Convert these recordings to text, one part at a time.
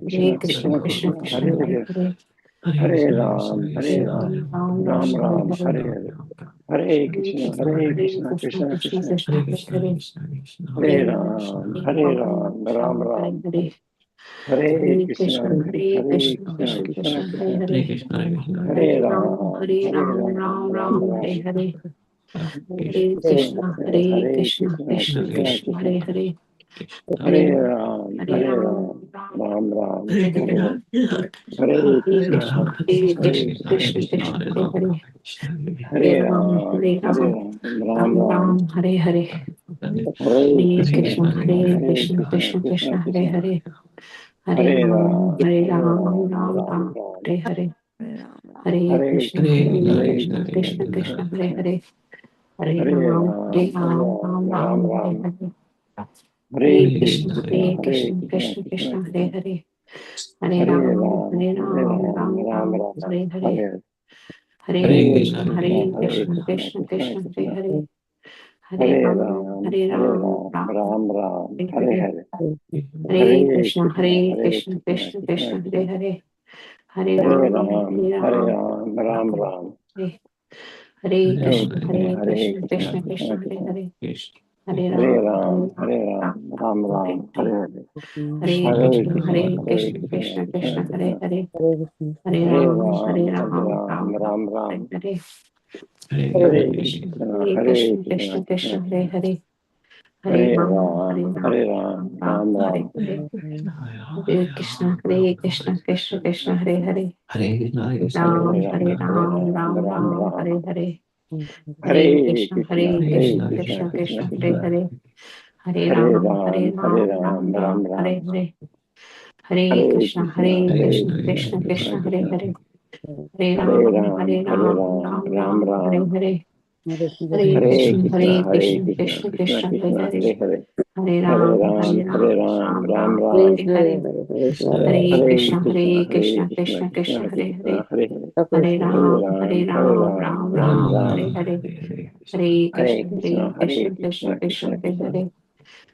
Krishna, Krishna Krishna, Hare Hare, Hare Ram, Ram Ram, Hare Hare, Hare Krishna, Krishna Krishna, Hare Ram, Ram Ram, Hare Krishna, Krishna Krishna, Hare Krishna, Hare Ram, Ram Ram, Hare Krishna, Krishna Krishna Krishna, Krishna, Hare Hare, Hare Ram, Ram Ram, Hare Hare, Hare Krishna, Krishna Krishna, Hare Ram, Ram Ram, Hare Hare, Hare Hare Krishna, Krishna, Krishna Krishna Krishna, Krishna Hare Krishna, Hare, Hare Hare Ram, Ram, Ram Ram Ram, Ram, Hare Hare, Hare Hare Krishna, Krishna, Krishna Krishna, Krishna Hare Krishna, Hare, Hare Hare Ram, Ram, Ram Ram Hare Ram, Hare, Hare Hare Krishna, Krishna, Krishna Krishna, Krishna Hare Krishna, Hare, Hare Hare Ram, Ram, Ram Ram Ram, Ram, Hare Hare, Hare Hare Hare Krishna, Krishna, Krishna Krishna, Krishna Hare Hare, Hare Hare Ram, Ram, Ram Ram Ram, Hare Hare Hare, Hare, Hare Hare Krishna, Krishna, Krishna Krishna Krishna, Krishna Hare Krishna, Hare, Hare Hare Ram, Ram, Ram Ram Ram, Hare Hare Krishna, Hare Krishna Krishna, Krishna, Krishna Hare Krishna, Hare, Hare Hare Ram, Ram, Ram Ram Hare Ram, Hare, Hare Hare, Hare Hare Krishna, Krishna, Krishna Krishna Krishna, Krishna Hare Krishna, Hare, Hare Hare Ram, Ram, Ram Ram Hare Ram, Hare, Hare Hare Krishna, Krishna, Krishna Krishna Krishna, Krishna Hare Krishna, Hare, Hare Hare Ram, Ram, Ram Ram Hare Ram, Hare, Hare Krishna, Krishna Krishna, Hare Hare, Hare Ram Ram, Hare Hare, Hare Hare Krishna, Krishna, Krishna Krishna Krishna, Krishna Hare Krishna, Hare, Hare Hare Ram, Ram, Ram Ram Hare Ram, Hare, Hare Hare Krishna, Krishna, Krishna Krishna Krishna, Krishna Hare Krishna, Hare, Hare Hare Ram, Ram, Ram Ram Hare Ram, Hare, Hare Hare Krishna, Krishna, Krishna Krishna Krishna Krishna, Hare Krishna, Hare, Hare Hare, Hare Hare Ram, Ram, Ram Ram Ram, Hare Hare, Hare Hare Krishna, Krishna, Krishna Krishna Krishna, Krishna Hare Hare, Krishna, Hare Hare, Hare Hare Ram, Ram, Ram Ram Hare Ram, Hare, Hare Hare Krishna, Krishna, Krishna Krishna Krishna, Krishna Hare Krishna,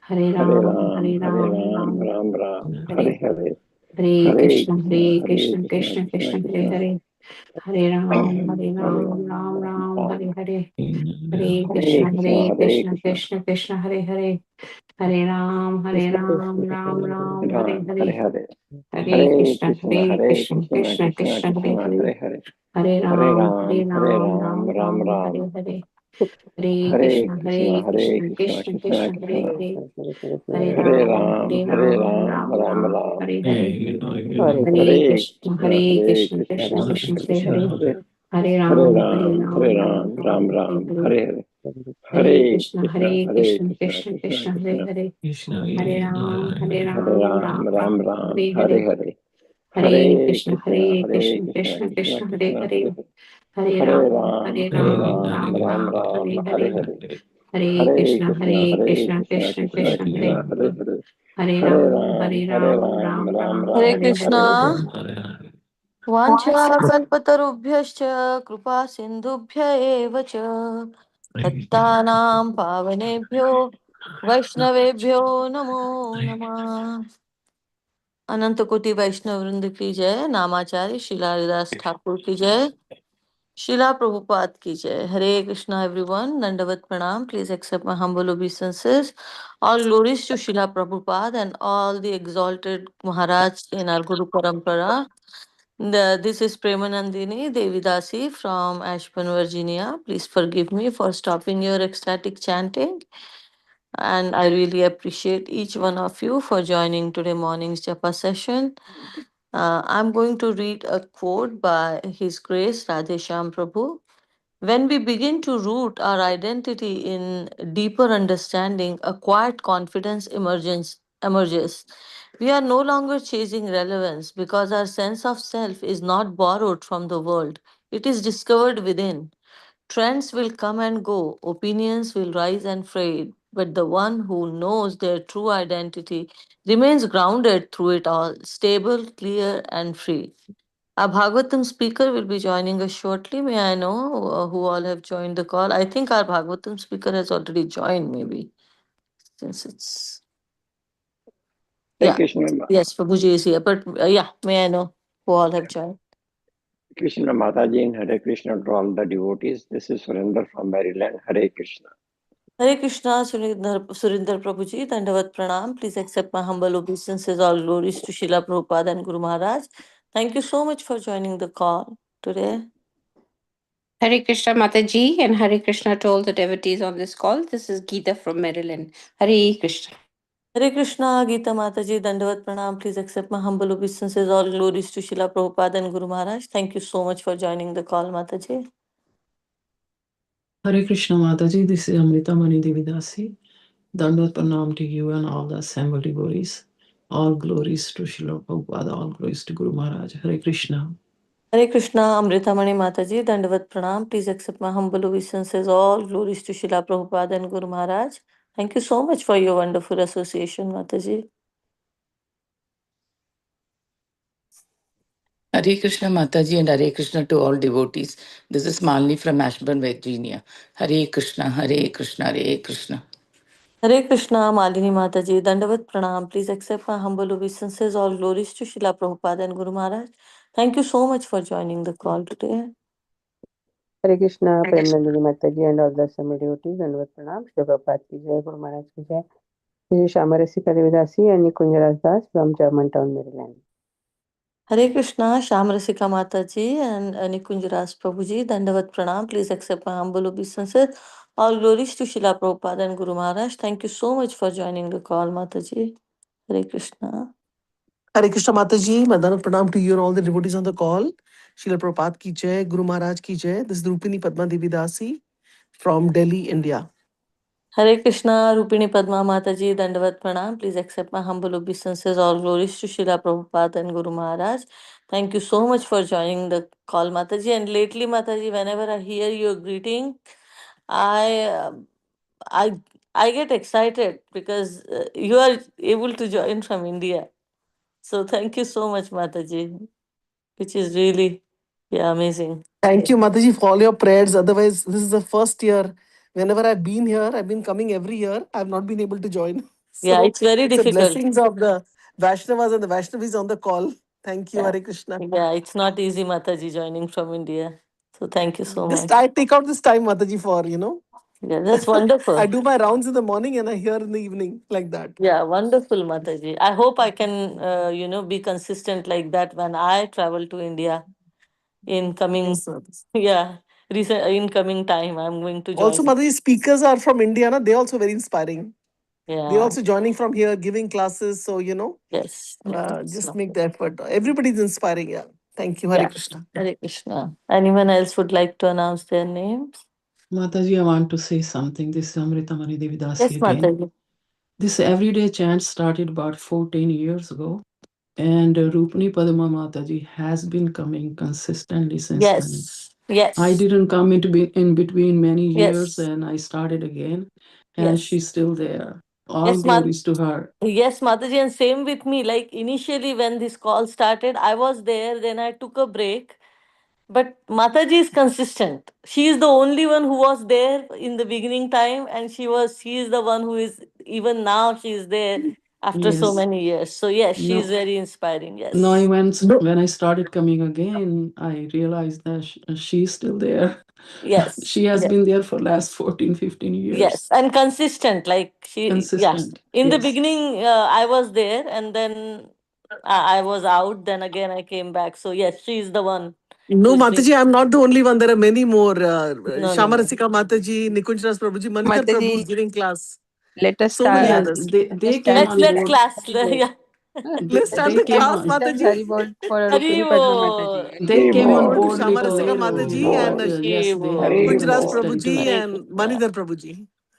Hare, Hare Hare Ram, Ram, Ram Ram Ram, Hare, Hare Hare, Hare Hare Krishna, Krishna, Krishna Krishna Krishna, Krishna Hare Krishna, Hare, Hare Ram, Hare Ram Ram, Hare Hare, Hare Hare Krishna, Krishna, Krishna Krishna Krishna, Hare Hare, Hare Ram, Ram Hare Ram, Hare Hare, Hare, Hare Hare Krishna, Krishna, Krishna Krishna Krishna Krishna, Hare Krishna, Hare, Hare Hare, Hare Hare Ram, Ram, Ram Ram Ram, Hare Hare, Hare Hare Krishna, Krishna, Krishna Krishna Krishna Krishna, Hare Krishna, Hare, Hare Hare Ram, Ram, Ram Ram Ram, Hare Hare, Hare Hare Krishna, Krishna, Krishna Krishna Krishna, Krishna Hare Krishna, Hare, Hare Hare Hare Ram, Ram, Ram Hare Ram, Hare, Hare Hare, Hare Hare Krishna, Krishna, Krishna Krishna Krishna Krishna, Hare Krishna, Hare, Hare Ram, Hare Ram Ram, Ram, Hare Hare Hare, Hare, Hare Hare Krishna, Krishna, Krishna Krishna Krishna Krishna, Hare Krishna, Hare, Hare Hare Hare Ram, Ram, Ram Ram Ram, Hare Hare Hare, Hare, Hare Hare Krishna, Krishna, Krishna Krishna Krishna Krishna, Hare Krishna, Hare Hare, Hare, Hare Hare Ram, Ram, Ram Ram Hare Ram, Hare Hare Hare, Krishna. Hare. वाञ्छाकल्पतरुभ्यश्च कृपा सिन्धुभ्य एव च पत्तानां पावनेभ्यो वैष्णवेभ्यो नमो नमः। अनंत कोटि वैष्णव वृंद की जय। नामाचार्य श्रीला हरिदास ठाकुर की जय। Srila Prabhupada ki jai. Hare Krishna everyone. Dandavat pranam. Please accept my humble obeisances. All glories to Srila Prabhupada and all the exalted Maharaj in our Guru Parampara. This is Premanandini Devidasi from Ashburn, Virginia. Please forgive me for stopping your ecstatic chanting. And I really appreciate each one of you for joining today morning's japa session. I'm going to read a quote by His Grace Radheshyam Prabhu. When we begin to root our identity in deeper understanding, a quiet confidence emerges. We are no longer chasing relevance because our sense of self is not borrowed from the world, it is discovered within. Trends will come and go, opinions will rise and fade, but the one who knows their true identity remains grounded through it all, stable, clear, and free. Our Bhagavatam speaker will be joining us shortly. May I know who all have joined the call? I think our Bhagavatam speaker has already joined, maybe, since it's. Hare Yeah. Krishna, Yes, Prabhuji is here. But yeah, may I know who all have joined? Krishna Mataji and Hare Krishna to all the devotees. This is Surinder from Maryland. Hare Krishna. Hare Krishna, Surinder Prabhuji, Dandavat Pranam. Please accept my humble obeisances. All glories to Srila Prabhupada and Guru Maharaj. Thank you so much for joining the call today. Hare Krishna Mataji and Hare Krishna to all the devotees on this call. This is Geeta from Maryland. Hare Krishna. Hare Krishna, Geeta Mataji, Dandavat Pranam. Please accept my humble obeisances. All glories to Srila Prabhupada and Guru Maharaj. Thank you so much for joining the call, Mataji. Hare Krishna Mataji, this is Amrita Mani Devidasi. Dandavat Pranam to you and all the assembled devotees. All glories to Srila Prabhupada, all glories to Guru Maharaj. Hare Krishna. Hare Krishna, Amritamani Mataji, Dandavat Pranam. Please accept my humble obeisances. All glories to Srila Prabhupada and Guru Maharaj. Thank you so much for your wonderful association, Mataji. Hare Krishna Mataji and Hare Krishna to all devotees. This is Malini from Ashburn, Virginia. Hare Krishna, Hare Krishna, Hare Krishna. Hare Krishna, Malini Mataji, Dandavat Pranam. Please accept my humble obeisances. All glories to Srila Prabhupada and Guru Maharaj. Thank you so much for joining the call today. Hare Krishna, Premnandini Mataji and all the assembled devotees, and with Pranam, Shri Prabhupada ki jai, Guru Maharaj ki jai. This is Shamarasi Kalividasi and Nikunj Das from Germantown, Maryland. Hare Krishna, Shamrasika Mataji and Nikunj Ras Prabhuji, Dandavat Pranam. Please accept my humble obeisances. All glories to Srila Prabhupada and Guru Maharaj. Thank you so much for joining the call, Mataji. Hare Krishna. Hare Krishna Mataji, Madana Pranam to you and all the devotees on the call. Srila Prabhupada ki jai, Guru Maharaj ki jai. This is Rupini Padma Devi Dasi from Delhi, India. Hare Krishna, Rupini Padma Mataji, Dandavat Pranam. Please accept my humble obeisances. All glories to Srila Prabhupada and Guru Maharaj. Thank you so much for joining the call, Mataji. And lately, Mataji, whenever I hear your greeting, I I I get excited because you are able to join from India. So thank you so much, Mataji, which is really amazing. Thank you, Mataji, for all your prayers. Otherwise, this is the first year. Whenever I've been here, I've been coming every year. I've not been able to join. Yeah, So it's very it's a difficult. blessings of the Vaishnavas and the Vaishnavis on the call. Thank you, Yeah. Hare Krishna. Yeah, it's not easy, Mataji, joining from India. So thank you so Just much. I take out this time, Mataji, for, Yeah, that's wonderful. I do my rounds in the morning and I hear in the evening like that. Yeah, wonderful, Mataji. I hope I can, be consistent like that when I travel to India in coming, Yes, sir. in coming time. I'm going to join. Also, Mataji, speakers are from India, na? They're also very inspiring. They're Yeah. also joining from here, giving classes. So, Yes. just make the effort. Everybody's inspiring. Yeah. Thank you, Hare Yeah. Krishna. Hare Krishna. Anyone else would like to announce their names? Mataji, I want to say something. This is Amrita Mani Devidasi Yes, again. Mataji. This everyday chant started about 14 years ago. And Rupani Padma Mataji has been coming consistently since then. Yes. Yes. I didn't come in between many years, Yes. and I started again, and Yes. she's still there. All Yes, glories to her. Yes, Mataji, and same with me. Like initially when this call started, I was there, then I took a break. But Mataji is consistent. She is the only one who was there in the beginning time, and she is the one who is even now she is there after so Yes. many years. So yes, she is No, very inspiring. Yes. no, when I started coming again, I realized that she's still there. Yes. She has Yes. been there for last 14, 15 years. Yes, and consistent. Like she, Consistent. In the Yes. beginning, I was there, and then I was out. Then again, I came back. So yes, she is the one. No, who's been- Mataji, I'm not the only one. There are many more. No. Shamarasika Mataji, Nikunj Ras Prabhuji, Manidhar Mataji, Prabhu is giving class. let us So many start. others. They came on Let's board. class. Hari Yeah. Let's start They the came class, on. Let us Mataji. Hari Bol for Hari Rupini Padma Mataji. Bol. They came on Over to boldly to, Shamarasika Mataji but and yes, they have Hari Nikunj been Ras Bol. consistent Prabhuji too. and Manidhar Prabhuji.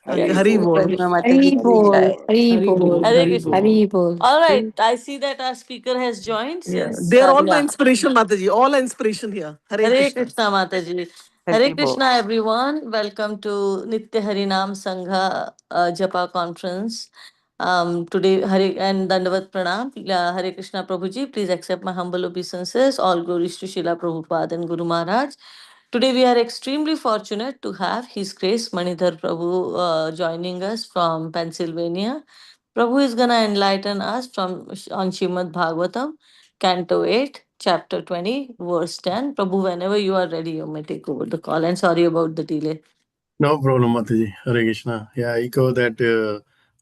Okay, Hari Hari Bol. Bol. Padma Hari Mataji ki Bol. jai. Hari Hari Bol. Bol, Hare Hari Krishna. Bol. Hari Bol. All right, I see that our speaker has joined. Yeah, Since they are all my inspiration, Mataji. All are inspiration here. Hare Hare Krishna. Krishna, Mataji. Hari Hare Bol. Krishna, everyone. Welcome to Nitya Harinam Sangha Japa Conference. Today, Hare and Dandavat Pranam. Hare Krishna, Prabhuji. Please accept my humble obeisances. All glories to Srila Prabhupada and Guru Maharaj. Today, we are extremely fortunate to have His Grace Manidhar Prabhu joining us from Pennsylvania. Prabhu is going to enlighten us on Srimad Bhagavatam, Canto 8, Chapter 20, Verse 10. Prabhu, whenever you are ready, you may take over the call. And sorry about the delay. No problem, Mataji. Hare Krishna. Yeah, I echo that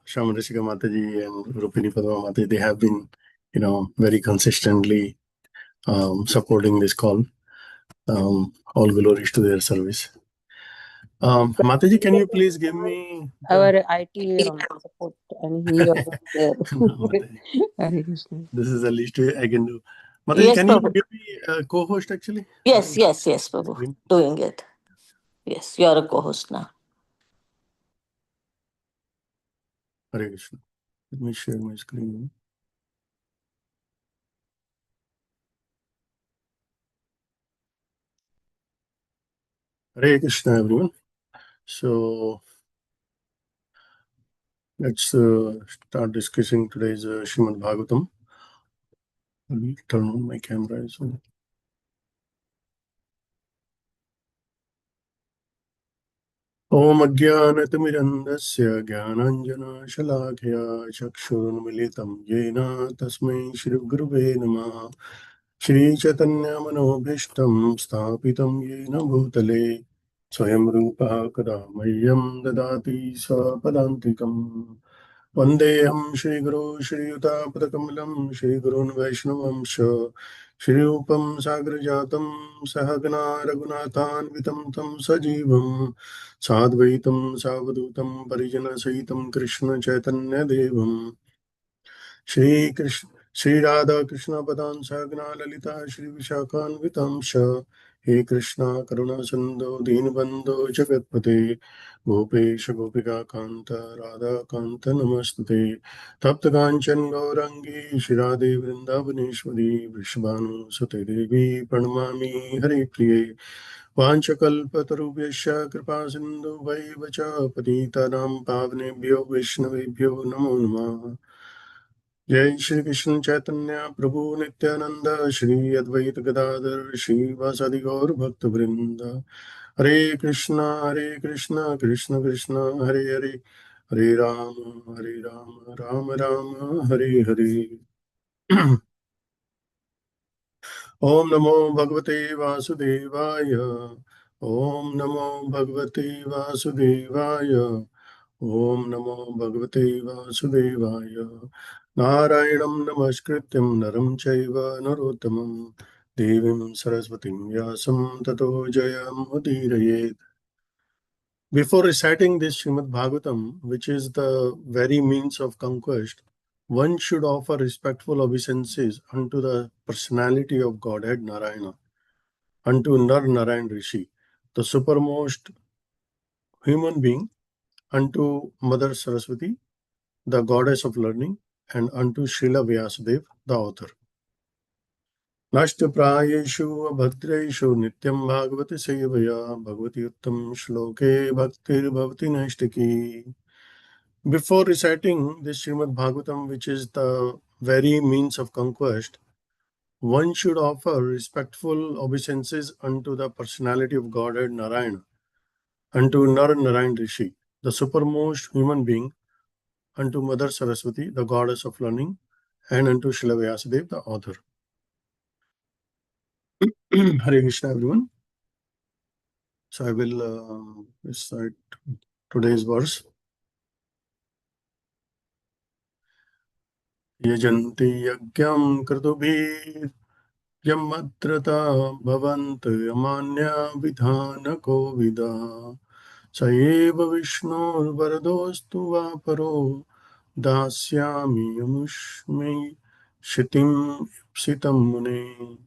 Shamarasika Mataji and Rupini Padma Mataji, they have been, very consistently supporting this call. All glories to their service. Mataji, can you please give me Our IT support, and he was there. No, Mataji. Hare Krishna. This is the least I can do. Mataji, Yes, can you Prabhu. give me a co-host actually? Yes, Prabhu. Doing it. Yes, you are a co-host now. Hare Krishna. Let me share my screen. Hare Krishna, everyone. So let's start discussing today's Srimad Bhagavatam. Let me turn on my camera as well. Om Ajnanatimirandasya Jnananjana Chakshurunmilitam Yena Tasmai Shri Guruve Namaha Shri Chaitanya Manobhishtam Sthapitam Yena Bhutale Swayam Rupa Kada Mahyam Dadati Swapadantikam Vandeham Shri Guru Shri Yuta Padakamalam Shri Gurun Vaishnavamsha Shri Upam Sagrajatam Sahagana Raghunathan Vitam Tam Sajivam Sadvaitam Savadutam Parijana Sahitam Krishna Chaitanya Devam Shri Krishna Shri Radha Krishna Padan Sagna Lalita Shri Vishakhan Vitamsha He Krishna Karuna Sindhu Deenbandhu Jagatpate Gopesha Gopika Kanta Radha Kanta Namastute Tapta Kanchan Gaurangi Shri Radhe Vrindavaneshwari Vrishabhanu Sute Devi Pranamami Hare Priye Vanchakalpatarubhyasya Kripa Sindhu Vaivacha Patitanam Pavnebhyo Vaishnavebhyo Namo Namah जय श्री कृष्ण चैतन्य प्रभु नित्यानंद श्री अद्वैत गदाधर श्री वासादि गौर भक्त वृंद हरे कृष्णा कृष्ण कृष्ण हरे हरे हरे राम राम राम हरे हरे ओम नमो भगवते वासुदेवाय ओम नमो भगवते वासुदेवाय ओम नमो भगवते वासुदेवाय नारायणं नमस्कृत्यं नरं चैव नरोत्तमं देवीं सरस्वतीं व्यासं ततो जयमुदीरयेत्. Before reciting this Srimad Bhagavatam, which is the very means of conquest, one should offer respectful obeisances unto the personality of Godhead Narayana, unto Nar Narayan Rishi, the supermost human being, unto Mother Saraswati, the goddess of learning, and unto Srila Vyasadeva, the author. नष्टप्रायेषु अभद्रेषु नित्यं भागवत सेवया भगवती उत्तम श्लोके भक्तिर्भवति नैष्टिकी. Before reciting this Srimad Bhagavatam, which is the very means of conquest, one should offer respectful obeisances unto the personality of Godhead Narayana, unto Nar Narayan Rishi, the supermost human being, unto Mother Saraswati, the goddess of learning, and unto Srila Vyasadeva, the author. Hare Krishna, everyone. So I will recite today's verse. Yajanti yagyam kratubhir yamatrata bhavant amanya vidhana kovida saeva vishnur varadostu vaparo dasyami yamushmi shitim ipsitam mune.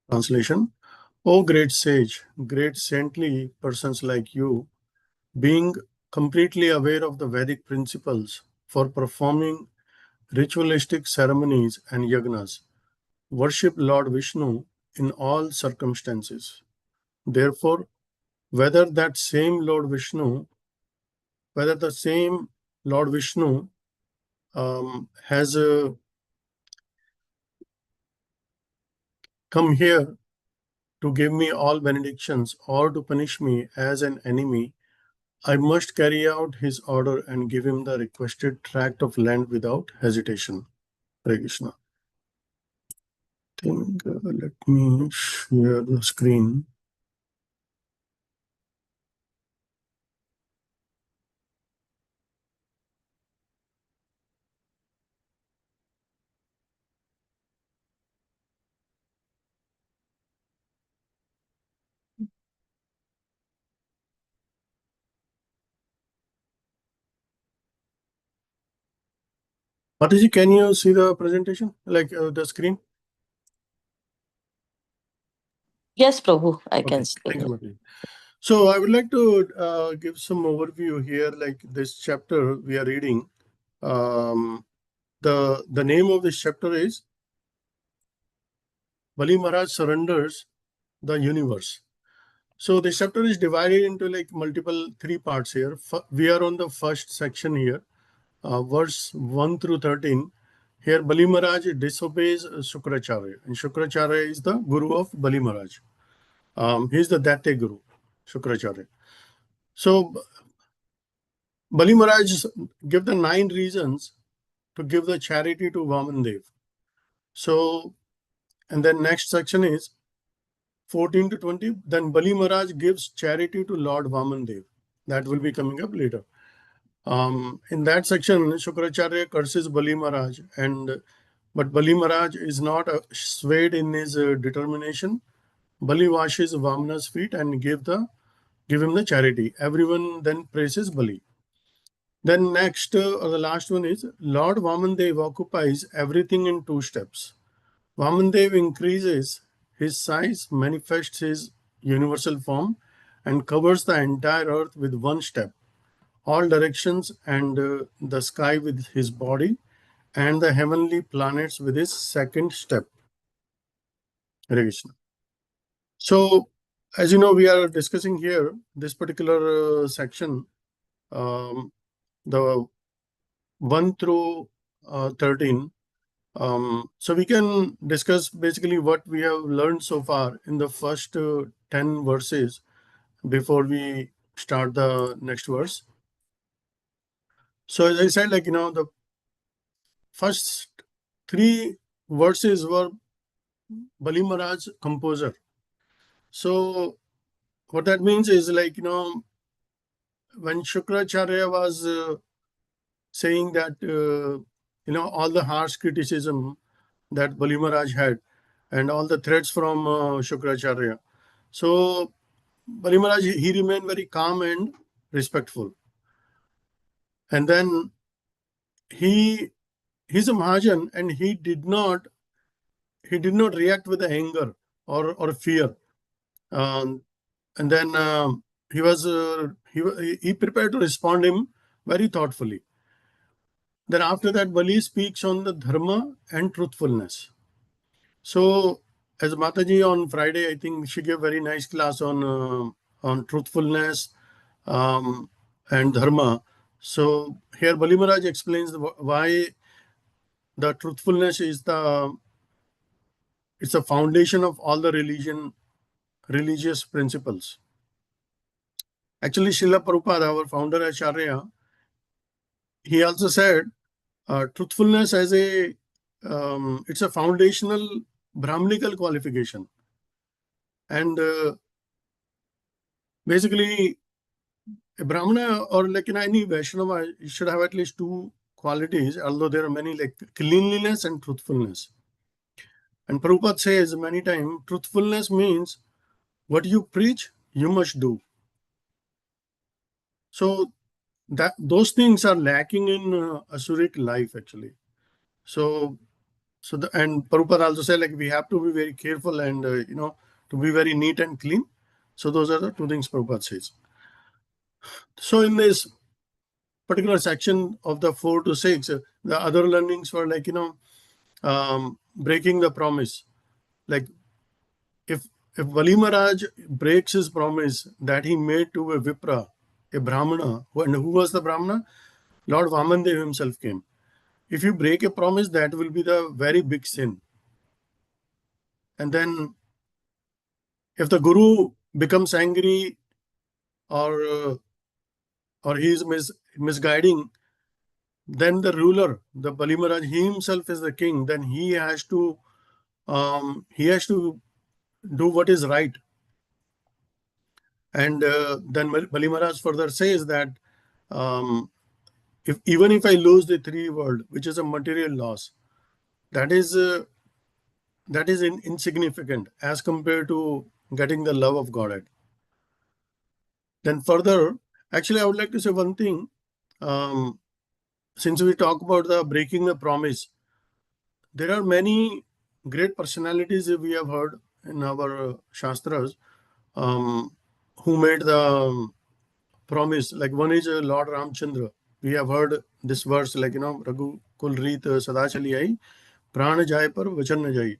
Translation. O great sage, great saintly persons like you, being completely aware of the Vedic principles for performing ritualistic ceremonies and yagnas, worship Lord Vishnu in all circumstances. Therefore, whether the same Lord Vishnu has come here to give me all benedictions or to punish me as an enemy, I must carry out his order and give him the requested tract of land without hesitation. Hare Krishna. Let me share the screen. Mataji, can you see the presentation, like the screen? Yes, Prabhu, I Okay, can see. thank you, Mataji. So I would like to give some overview here, like this chapter we are reading. The name of this chapter is Bali Maharaj surrenders the universe. So this chapter is divided into like multiple three parts here. We are on the first section here, verse 1 through 13. Here Bali Maharaj disobeys Shukracharya, and Shukracharya is the guru of Bali Maharaj. He is the Datte Guru, Shukracharya. So Bali Maharaj give the 9 reasons to give the charity to Vamandev. So, and then next section is 14 to 20. Then Bali Maharaj gives charity to Lord Vamandev. That will be coming up later. In that section, Shukracharya curses Bali Maharaj, but Bali Maharaj is not swayed in his determination. Bali washes Vamana's feet and give him the charity. Everyone then praises Bali. Then next, or the last one is Lord Vamandev occupies everything in 2 steps. Vamandev increases his size, manifests his universal form, and covers the entire earth with 1 step, all directions, and the sky with his body, and the heavenly planets with his 2nd step. Hare Krishna. So, as you know, we are discussing here this particular section, the 1 through 13. So we can discuss basically what we have learned so far in the first 10 verses before we start the next verse. So as I said, like, the first 3 verses were Bali Maharaj composer. So what that means is, like, when Shukracharya was saying that, all the harsh criticism that Bali Maharaj had and all the threats from Shukracharya. So Bali Maharaj, he remained very calm and respectful. And then he's a Mahajan, and he did not react with anger or fear. And then he prepared to respond him very thoughtfully. Then after that, Bali speaks on the dharma and truthfulness. So as Mataji on Friday, I think she gave very nice class on truthfulness and dharma. So here Bali Maharaj explains why the truthfulness is it's a foundation of all the religious principles. Actually, Srila Prabhupada, our founder Acharya, he also said truthfulness as it's a foundational Brahmanical qualification. And basically, a Brahmana or like any Vaishnava should have at least 2 qualities, although there are many, like cleanliness and truthfulness. And Prabhupada says many times, truthfulness means what you preach, you must do. So that those things are lacking in Asuric life, actually. So and Prabhupada also said, like, we have to be very careful and, to be very neat and clean. So those are the 2 things Prabhupada says. So in this particular section of the 4 to 6, the other learnings were like, breaking the promise. Like if Bali Maharaj breaks his promise that he made to a Vipra, a Brahmana, and who was the Brahmana? Lord Vamandev himself came. If you break a promise, that will be the very big sin. And then if the Guru becomes angry or or he is misguiding, then the ruler, the Bali Maharaj, he himself is the king. Then he has to do what is right. And then Bali Maharaj further says that even if I lose the 3 world, which is a material loss, that is insignificant as compared to getting the love of Godhead. Then further, actually, I would like to say one thing. Since we talk about the breaking the promise, there are many great personalities we have heard in our Shastras who made the promise. Like one is Lord Ramchandra. We have heard this verse, like, Raghu Kul Reet Sada Chali Ai, Prana Jai Par Vachan Na Jai.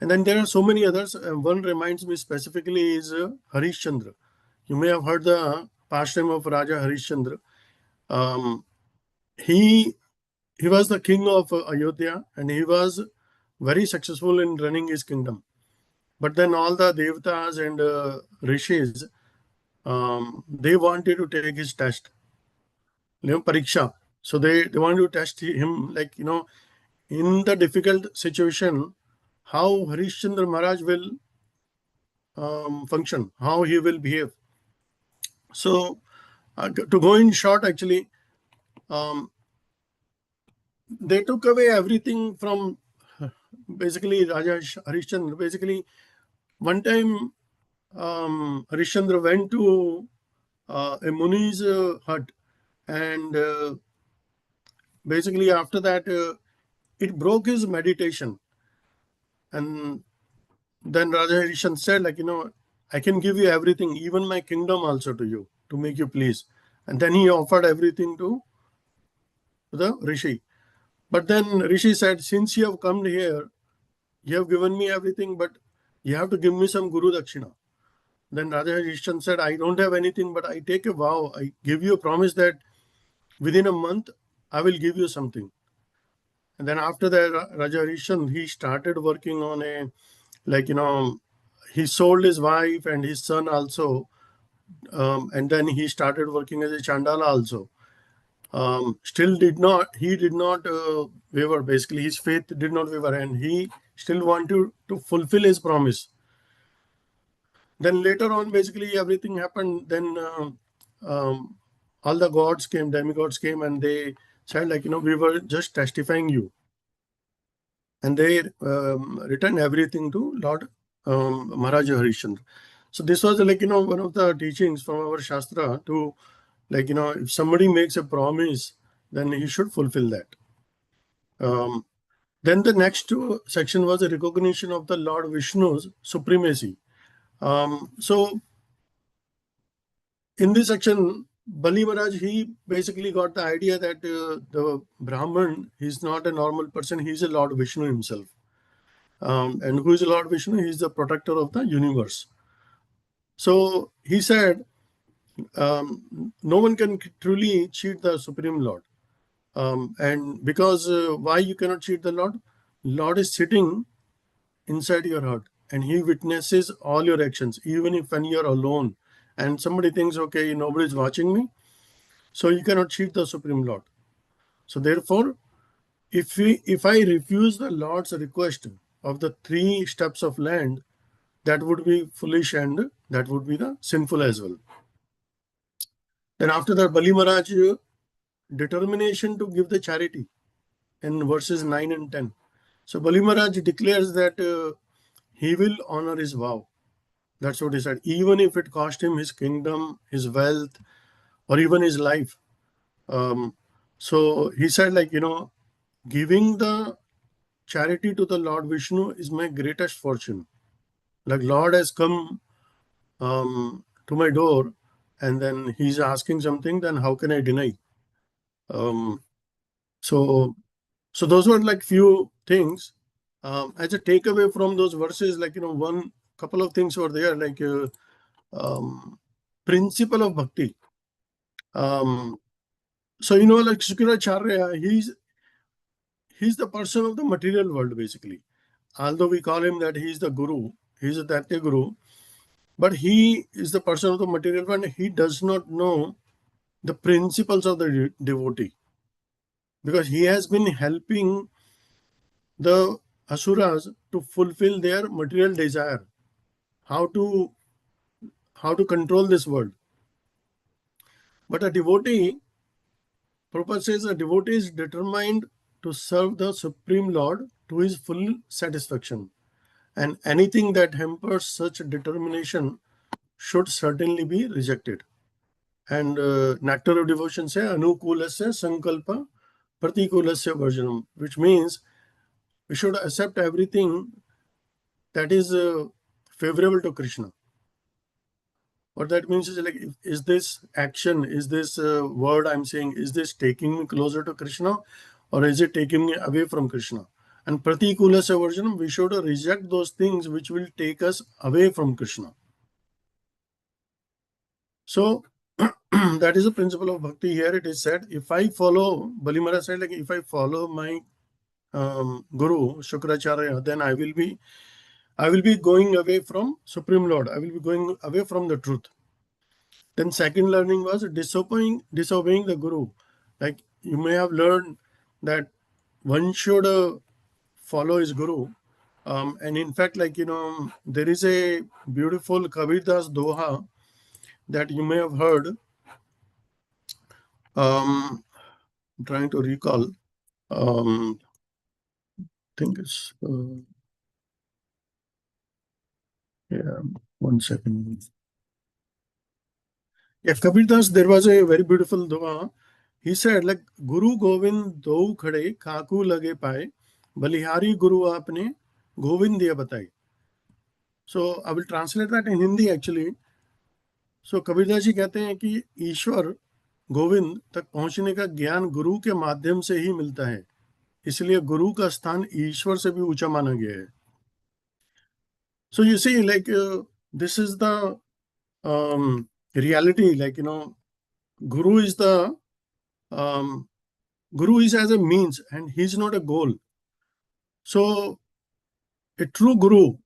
And then there are so many others. One reminds me specifically is Harishchandra. You may have heard the pastime of Raja Harishchandra. He was the king of Ayodhya, and he was very successful in running his kingdom. But then all the Devatas and Rishis, they wanted to take his test, Pariksha. So they wanted to test him, like, in the difficult situation, how Harishchandra Maharaj will function, how he will behave. So to go in short, actually, they took away everything from basically Raja Harishchandra. Basically, one time Harishchandra went to a Muni's hut, and basically after that it broke his meditation. And then Raja Harishchandra said, like, I can give you everything, even my kingdom also to you, to make you please. And then he offered everything to the Rishi. But then Rishi said, since you have come here, you have given me everything, but you have to give me some Guru Dakshina. Then Raja Harishchandra said, I don't have anything, but I take a vow. I give you a promise that within a month, I will give you something. And then after that, Raja Harishchandra, he started working on he sold his wife and his son also. And then he started working as a Chandala also. Still he did not waver. Basically, his faith did not waver, and he still wanted to fulfill his promise. Then later on, basically everything happened. Then all the gods came, demigods came, and they said, like, we were just testifying you. And they returned everything to Lord Maharaja Harishchandra. So this was, like, one of the teachings from our Shastra to, like, if somebody makes a promise, then he should fulfill that. Then the next section was a recognition of the Lord Vishnu's supremacy. So in this section, Bali Maharaj, he basically got the idea that the Brahman, he's not a normal person, he's a Lord Vishnu himself. And who is Lord Vishnu? He is the protector of the universe. So he said, no one can truly cheat the Supreme Lord. And because why you cannot cheat the Lord? Lord is sitting inside your heart, and he witnesses all your actions, even if when you're alone and somebody thinks, okay, nobody's watching me. So you cannot cheat the Supreme Lord. So therefore, if I refuse the Lord's request of the 3 steps of land, that would be foolish and that would be the sinful as well. Then after that, Bali Maharaj determination to give the charity in verses 9 and 10. So Bali Maharaj declares that he will honor his vow. That's what he said. Even if it cost him his kingdom, his wealth, or even his life. So he said, like, giving the charity to the Lord Vishnu is my greatest fortune. Like, Lord has come to my door, and then he's asking something, then how can I deny? So those were like few things. As a takeaway from those verses, like, one couple of things were there, like principle of bhakti. So, like Shukracharya, he's the person of the material world, basically. Although we call him that he's the guru, he's a Tatya guru, but he is the person of the material world. He does not know the principles of the devotee, because he has been helping the asuras to fulfill their material desire, how to control this world. But a devotee, Prabhupada says, a devotee is determined to serve the Supreme Lord to his full satisfaction, and anything that hampers such determination should certainly be rejected. And Nectar of Devotion says, Anukulasya Sankalpa Pratikulasya Varjanam, which means we should accept everything that is favorable to Krishna. What that means is, like, is this action, is this word I'm saying, is this taking me closer to Krishna, or is it taking me away from Krishna? And Pratikulasya Varjanam, we should reject those things which will take us away from Krishna. So that is the principle of bhakti. Here it is said, if I follow, Bali Maharaj said, like, if I follow my Guru, Shukracharya, then I will be going away from Supreme Lord. I will be going away from the truth. Then second learning was disobeying the Guru. Like, you may have learned that one should follow his Guru. And in fact, like, there is a beautiful Kabir Das Doha that you may have heard. I'm trying to recall. I think it's, yeah, 1 second. Yeah, Kabir Das, there was a very beautiful dua. He said, like, Guru Govind do khade kaku lage paye, balihari Guru aapne Govind diya batai. So I will translate that in Hindi actually. So Kabir Das ji कहते हैं कि ईश्वर गोविंद तक पहुंचने का ज्ञान गुरु के माध्यम से ही मिलता है, इसलिए गुरु का स्थान ईश्वर से भी ऊंचा माना गया है. So you see, like, this is the reality. Like, Guru is Guru is as a means, and he's not a goal. So a true Guru,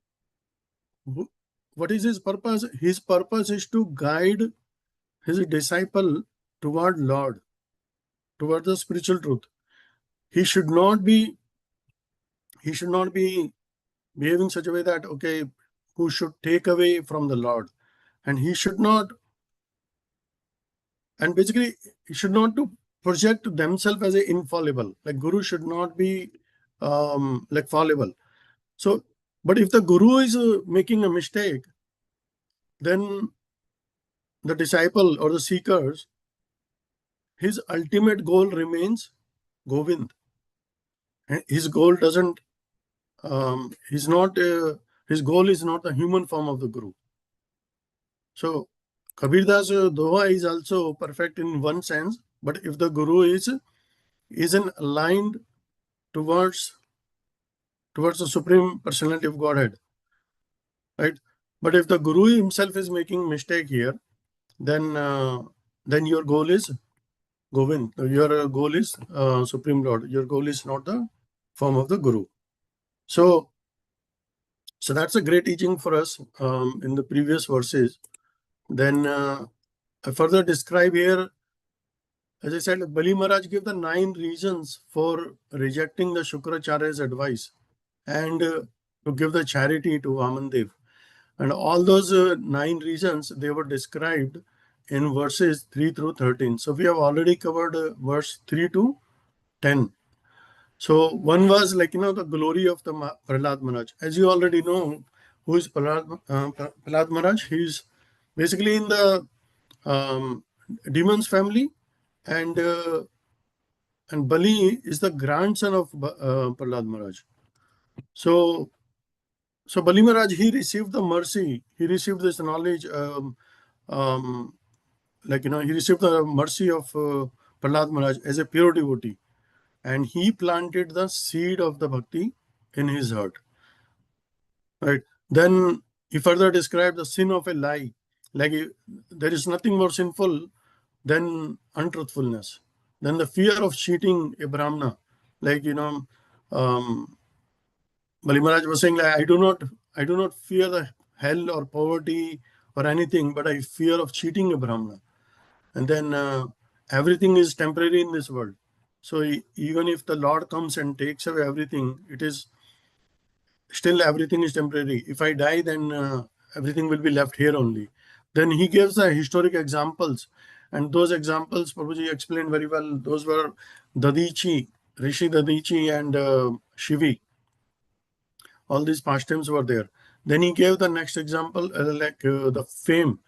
what is his purpose? His purpose is to guide his disciple toward Lord, toward the spiritual truth. He should not be behaving such a way that, okay, who should take away from the Lord, and he should not, and basically he should not to project themselves as a infallible. Like, Guru should not be like fallible. So, but if the Guru is making a mistake, then the disciple or the seekers, his ultimate goal remains Govind. His goal doesn't, his goal is not the human form of the Guru. So Kabir Das Doha is also perfect in one sense, but if the Guru isn't aligned towards the Supreme Personality of Godhead, right? But if the Guru himself is making mistake here, then your goal is Govind. Your goal is Supreme Lord. Your goal is not the form of the Guru. So that's a great teaching for us in the previous verses. Then I further describe here, as I said, Bali Maharaj gave the 9 reasons for rejecting the Shukracharya's advice and to give the charity to Vamandev. And all those 9 reasons, they were described in verses 3 through 13. So we have already covered verse 3 to 10. So one was, like, the glory of the Prahlad Maharaj. As you already know, who is Prahlad Maharaj? He is basically in the demon's family, and Bali is the grandson of Prahlad Maharaj. So Bali Maharaj, he received the mercy. He received this knowledge. He received the mercy of Prahlad Maharaj as a pure devotee, and he planted the seed of the bhakti in his heart. Right. Then he further described the sin of a lie. Like, there is nothing more sinful than untruthfulness. Then the fear of cheating a Brahmana. Like, Bali Maharaj was saying, like, I do not fear the hell or poverty or anything, but I fear of cheating a Brahmana. And then everything is temporary in this world. So even if the Lord comes and takes away everything, it is still everything is temporary. If I die, then everything will be left here only. Then he gives the historic examples, and those examples Prabhuji explained very well. Those were Dadichi, Rishi Dadichi, and Shivi. All these pastimes were there. Then he gave the next example, the fame.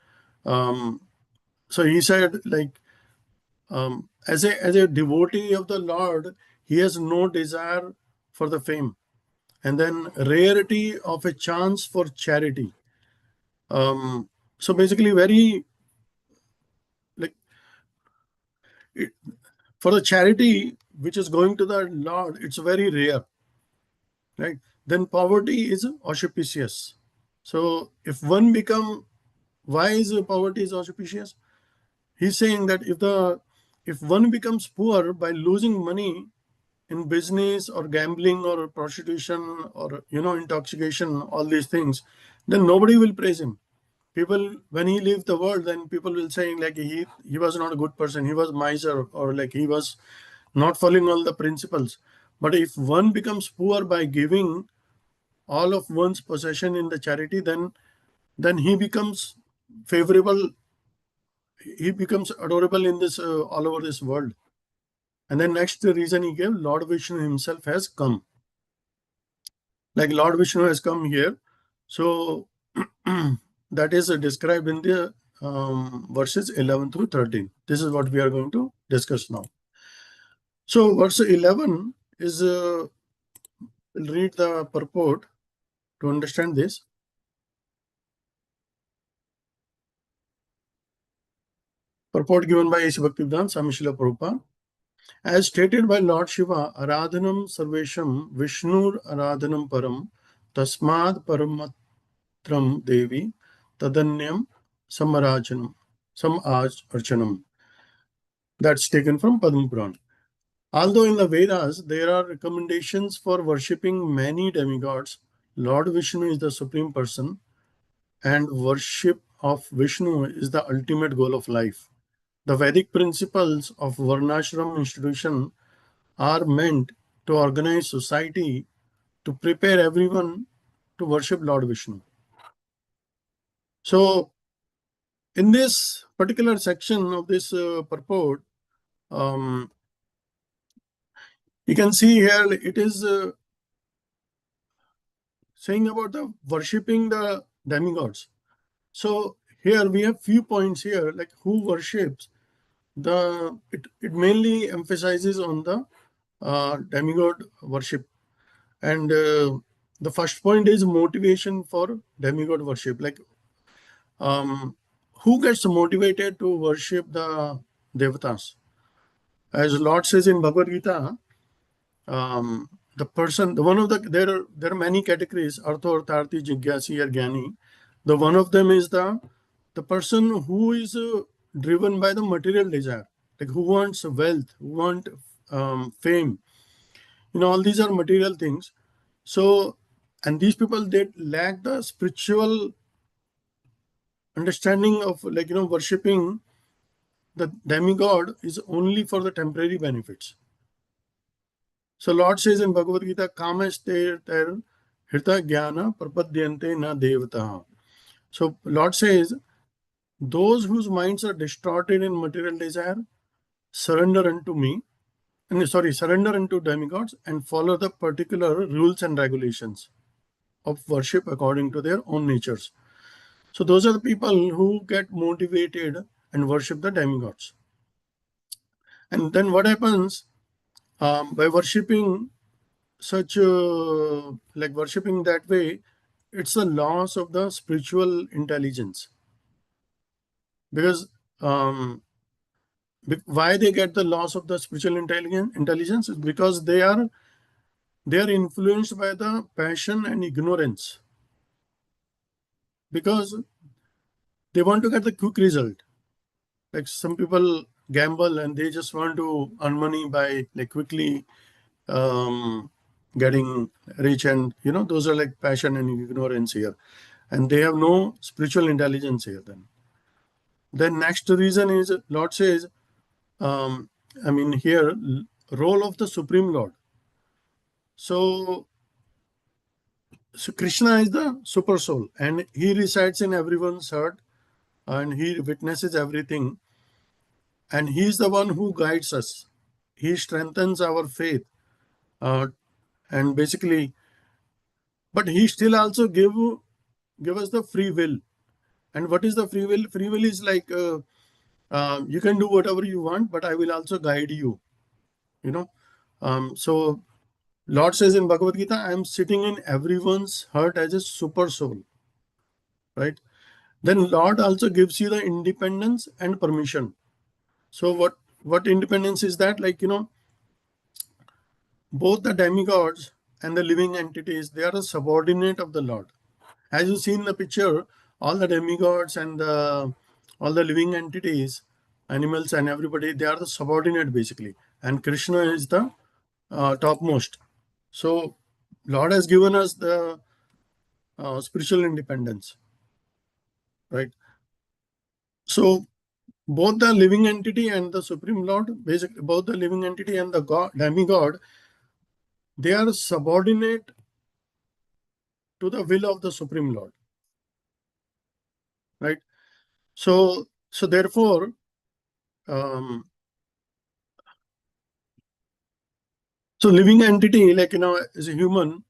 So he said, like, as a devotee of the Lord, he has no desire for the fame. And then rarity of a chance for charity. So basically, very like for the charity which is going to the Lord, it's very rare, right? Then poverty is auspicious. So if one become, why is poverty is auspicious? He's saying that if one becomes poor by losing money in business or gambling or prostitution or intoxication, all these things, then nobody will praise him. People, when he leaves the world, then people will say like he was not a good person, he was miser, or like he was not following all the principles. But if one becomes poor by giving all of one's possession in the charity, then he becomes favorable, he becomes adorable in this all over this world. And then next reason he gave, Lord Vishnu himself has come. Like Lord Vishnu has come here. So that is described in the verses 11 through 13. This is what we are going to discuss now. So verse 11 is, we'll read the purport to understand this. Purport given by A.C. Bhaktivedanta Swami Srila Prabhupada. As stated by Lord Shiva, Aradhanam Sarvesham Vishnur Aradhanam Param Tasmad Paramatram Devi Tadanyam Samarajanam Archanam. That's taken from Padma Purana. Although in the Vedas there are recommendations for worshipping many demigods, Lord Vishnu is the Supreme Person, and worship of Vishnu is the ultimate goal of life. The Vedic principles of Varnashram institution are meant to organize society to prepare everyone to worship Lord Vishnu. So, in this particular section of this purport, you can see here it is saying about the worshipping the demigods. So here we have few points here, like who worships it mainly emphasizes on the demigod worship. And the first point is motivation for demigod worship. Like who gets motivated to worship the devatas? As Lord says in Bhagavad Gita, the person, there are many categories, Artho, Artharthi, Jigyasi, or Jnani. The one of them is the person who is driven by the material desire, like who wants wealth, who want fame. All these are material things. So, and these people, they lack the spiritual understanding of worshipping the demigod is only for the temporary benefits. So Lord says in Bhagavad Gita, Kamaste ter hirta jnana prapadyante na devata. So Lord says, those whose minds are distorted in material desire, surrender unto demigods and follow the particular rules and regulations of worship according to their own natures. So those are the people who get motivated and worship the demigods. And then what happens by worshipping worshipping that way, it's the loss of the spiritual intelligence. Because why they get the loss of the spiritual intelligence is because they are influenced by the passion and ignorance. Because they want to get the quick result. Like some people gamble and they just want to earn money by quickly getting rich, and those are like passion and ignorance here, and they have no spiritual intelligence here. Then next reason is Lord says I mean here, role of the Supreme Lord. So Krishna is the super soul, and he resides in everyone's heart, and he witnesses everything, and he is the one who guides us. He strengthens our faith, and basically, but he still also give us the free will. And what is the free will? Free will is like you can do whatever you want, but I will also guide you. You know, so Lord says in Bhagavad Gita, I am sitting in everyone's heart as a super soul, right? Then Lord also gives you the independence and permission. So what independence is that? Like, you know, both the demigods and the living entities, they are a subordinate of the Lord. As you see in the picture, all the demigods and all the living entities, animals and everybody, they are the subordinate basically. And Krishna is the topmost. So Lord has given us the spiritual independence, right? So both the living entity and the Supreme Lord, basically both the living entity and the God, demigod, they are subordinate to the will of the Supreme Lord, right? So therefore, so living entity, like, you know, as a human,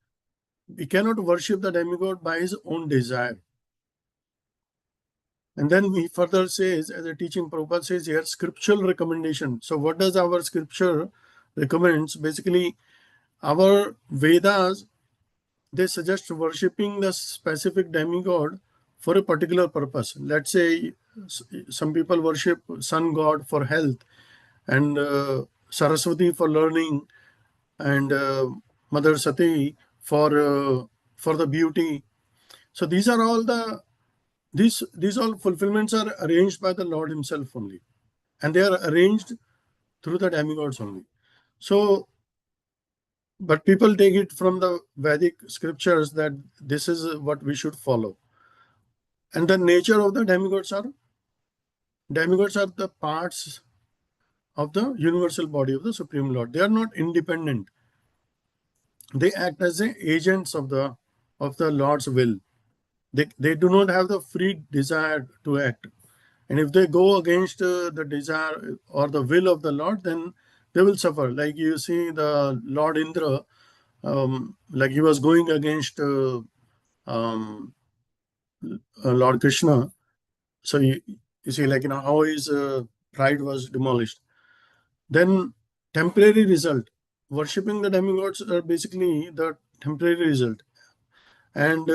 we cannot worship the demigod by his own desire. And then he further says, as a teaching, Prabhupada says here, scriptural recommendation. So what does our scripture recommends? Basically, our Vedas, they suggest worshipping the specific demigod for a particular purpose. Let's say some people worship sun god for health, and Saraswati for learning, and Mother Sati for the beauty. So these are all these all fulfillments are arranged by the Lord himself only, and they are arranged through the demigods only. So, but people take it from the Vedic scriptures that this is what we should follow. And the nature of the demigods are the parts of the universal body of the Supreme Lord. They are not independent. They act as agents of the Lord's will. They do not have the free desire to act. And if they go against the desire or the will of the Lord, then they will suffer. Like you see the Lord Indra, like he was going against Lord Krishna. So you see, like, you know, how his pride was demolished. Then temporary result. Worshipping the demigods are basically the temporary result. And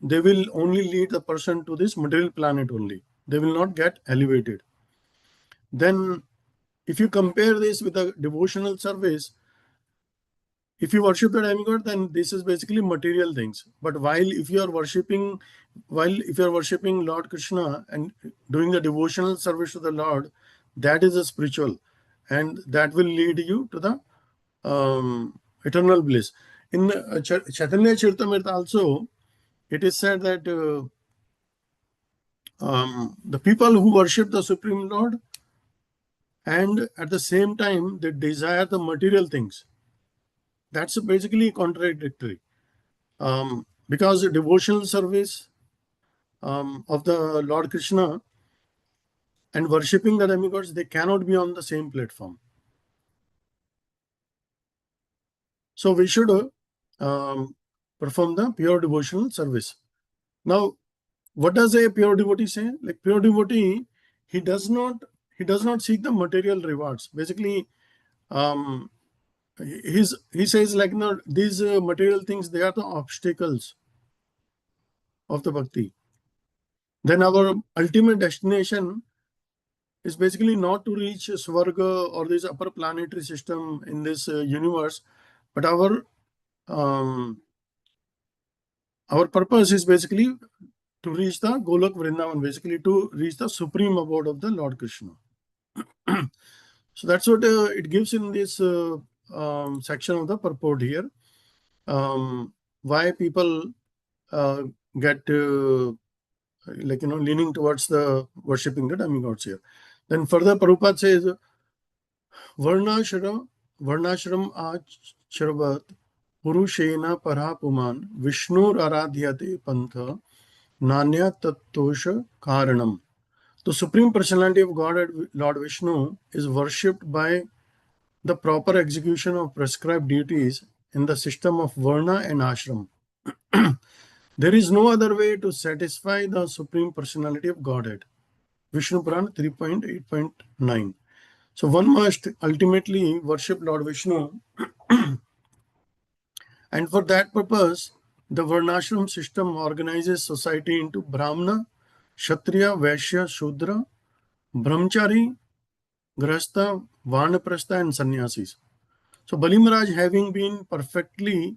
they will only lead the person to this material planet only. They will not get elevated. Then if you compare this with a devotional service, if you worship the demigod, then this is basically material things. But if you are worshiping Lord Krishna and doing the devotional service to the Lord, that is a spiritual, and that will lead you to the eternal bliss. In Chaitanya Charitamrita also, it is said that the people who worship the Supreme Lord and at the same time they desire the material things, that's basically contradictory. Because the devotional service of the Lord Krishna and worshipping the demigods, they cannot be on the same platform. So we should perform the pure devotional service. Now, what does a pure devotee say? Like, pure devotee, he does not seek the material rewards. Basically, he says, like, no, these material things, they are the obstacles of the bhakti. Then our ultimate destination is basically not to reach Swarga or this upper planetary system in this universe, but our purpose is basically to reach the Golok Vrindavan, basically to reach the supreme abode of the Lord Krishna. So that's what it gives in this section of the purport here. Why people get like, you know, leaning towards the worshipping the demigods here. Then further Prabhupada says, Varnashram Acharvat Purushena Parapuman Vishnur Aradhyate Pantha Nanya Tattosha Karanam. The Supreme Personality of God, Lord Vishnu, is worshipped by the proper execution of prescribed duties in the system of Varna and Ashram. There is no other way to satisfy the Supreme Personality of Godhead. Vishnu Puran 3.8.9. So one must ultimately worship Lord Vishnu, and for that purpose, the Varnashram system organizes society into Brahmana, Kshatriya, Vaishya, Shudra, Brahmachari, Grahastha, Vanaprastha, and Sannyasis. So Bali Maharaj, having been perfectly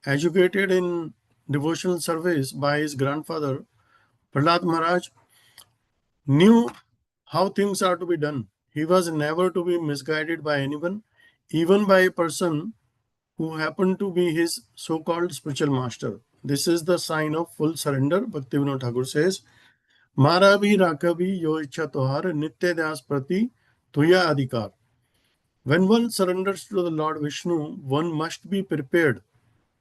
educated in devotional service by his grandfather, Prahlad Maharaj, knew how things are to be done. He was never to be misguided by anyone, even by a person who happened to be his so-called spiritual master. This is the sign of full surrender. Bhaktivinoda Thakur says, Mara bhi rakabhi yo ichha tohar nitya das prati tuya adhikar. When one surrenders to the Lord Vishnu, one must be prepared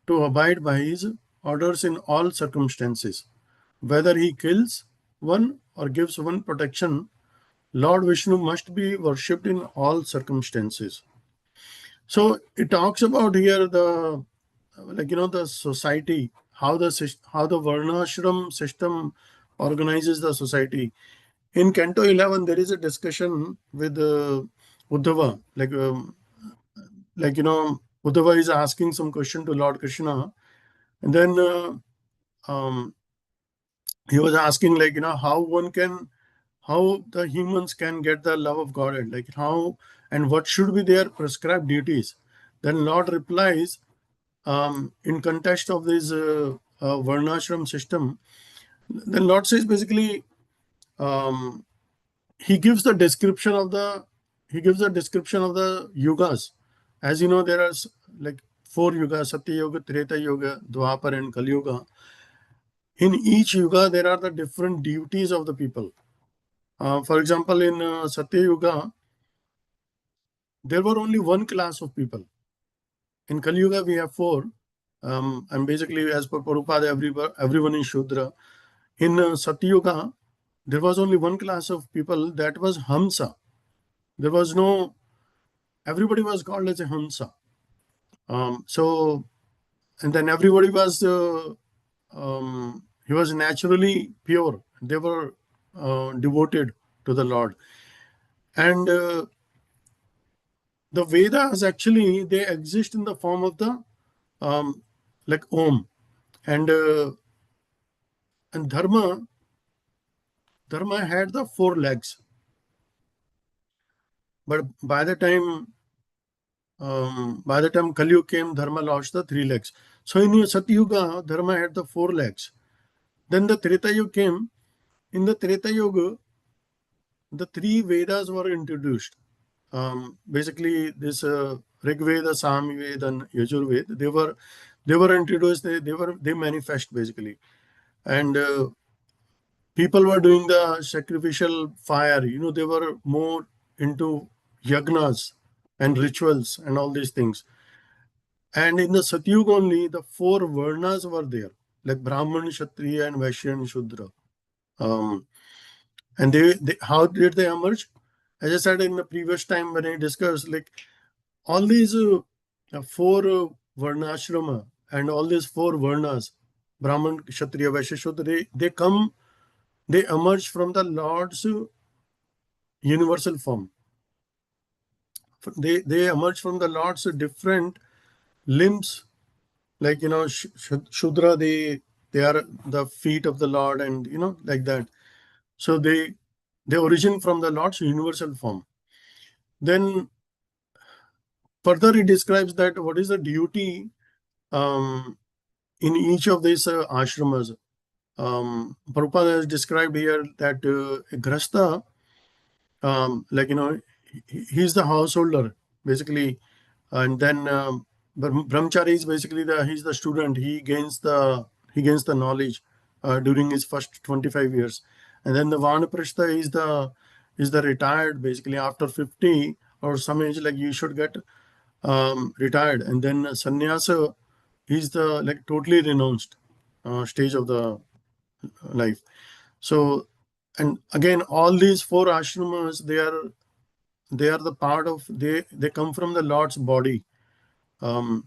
to abide by his orders in all circumstances. Whether he kills one or gives one protection, Lord Vishnu must be worshipped in all circumstances. So it talks about here the the society, how the Varnashram system organizes the society. In Canto 11, there is a discussion with Uddhava, Uddhava is asking some question to Lord Krishna, and then he was asking how the humans can get the love of Godhead, like how and what should be their prescribed duties. Then Lord replies, in context of this Varnashram system, then Lord says basically, he gives the description of the yugas. As you know, there are like 4 yugas: Satya Yuga, Treta Yuga, Dwapar, and Kali Yuga. In each yuga, there are the different duties of the people. For example, in Satya Yuga, there were only one class of people. In Kali Yuga, we have 4. And basically, as per Prabhupada, everyone is Shudra. In Satya Yuga, there was only one class of people, that was Hamsa. There was no, everybody was called as a Hamsa. And then everybody was, he was naturally pure. They were devoted to the Lord. And the Vedas actually, they exist in the form of the like Om. And Dharma had the 4 legs. But by the time Kali Yuga came, Dharma lost the 3 legs. So in Satya Yuga, Dharma had the 4 legs. Then the Treta Yuga came. In the Treta Yuga, the 3 Vedas were introduced. Basically, this Rig Veda, Sam Veda, and Yajur Veda, they were introduced. They manifest basically, and people were doing the sacrificial fire. They were more into yagnas and rituals and all these things. And in the Satyuga only, the 4 varnas were there, like Brahman, Kshatriya, and Vaishya, and Shudra. And they how did they emerge? As I said in the previous time when I discussed, like all these 4 varnashrama and all these 4 varnas, Brahman, Kshatriya, Vaishya, Shudra, they emerge from the Lord's universal form. They emerge from the Lord's different limbs, like Shudra, they are the feet of the Lord, and like that. So they origin from the Lord's universal form. Then further he describes that what is the duty in each of these ashramas. Prabhupada has described here that Grahastha, he's the householder basically, and then Brahmachari is basically he's the student. He gains the knowledge during his first 25 years, and then the Vanaprastha is the retired basically after 50. or some age, like you should get retired, and then sannyasa is the like totally renounced stage of the life. So, and again, all these four ashramas, they are the part of, they come from the Lord's body. So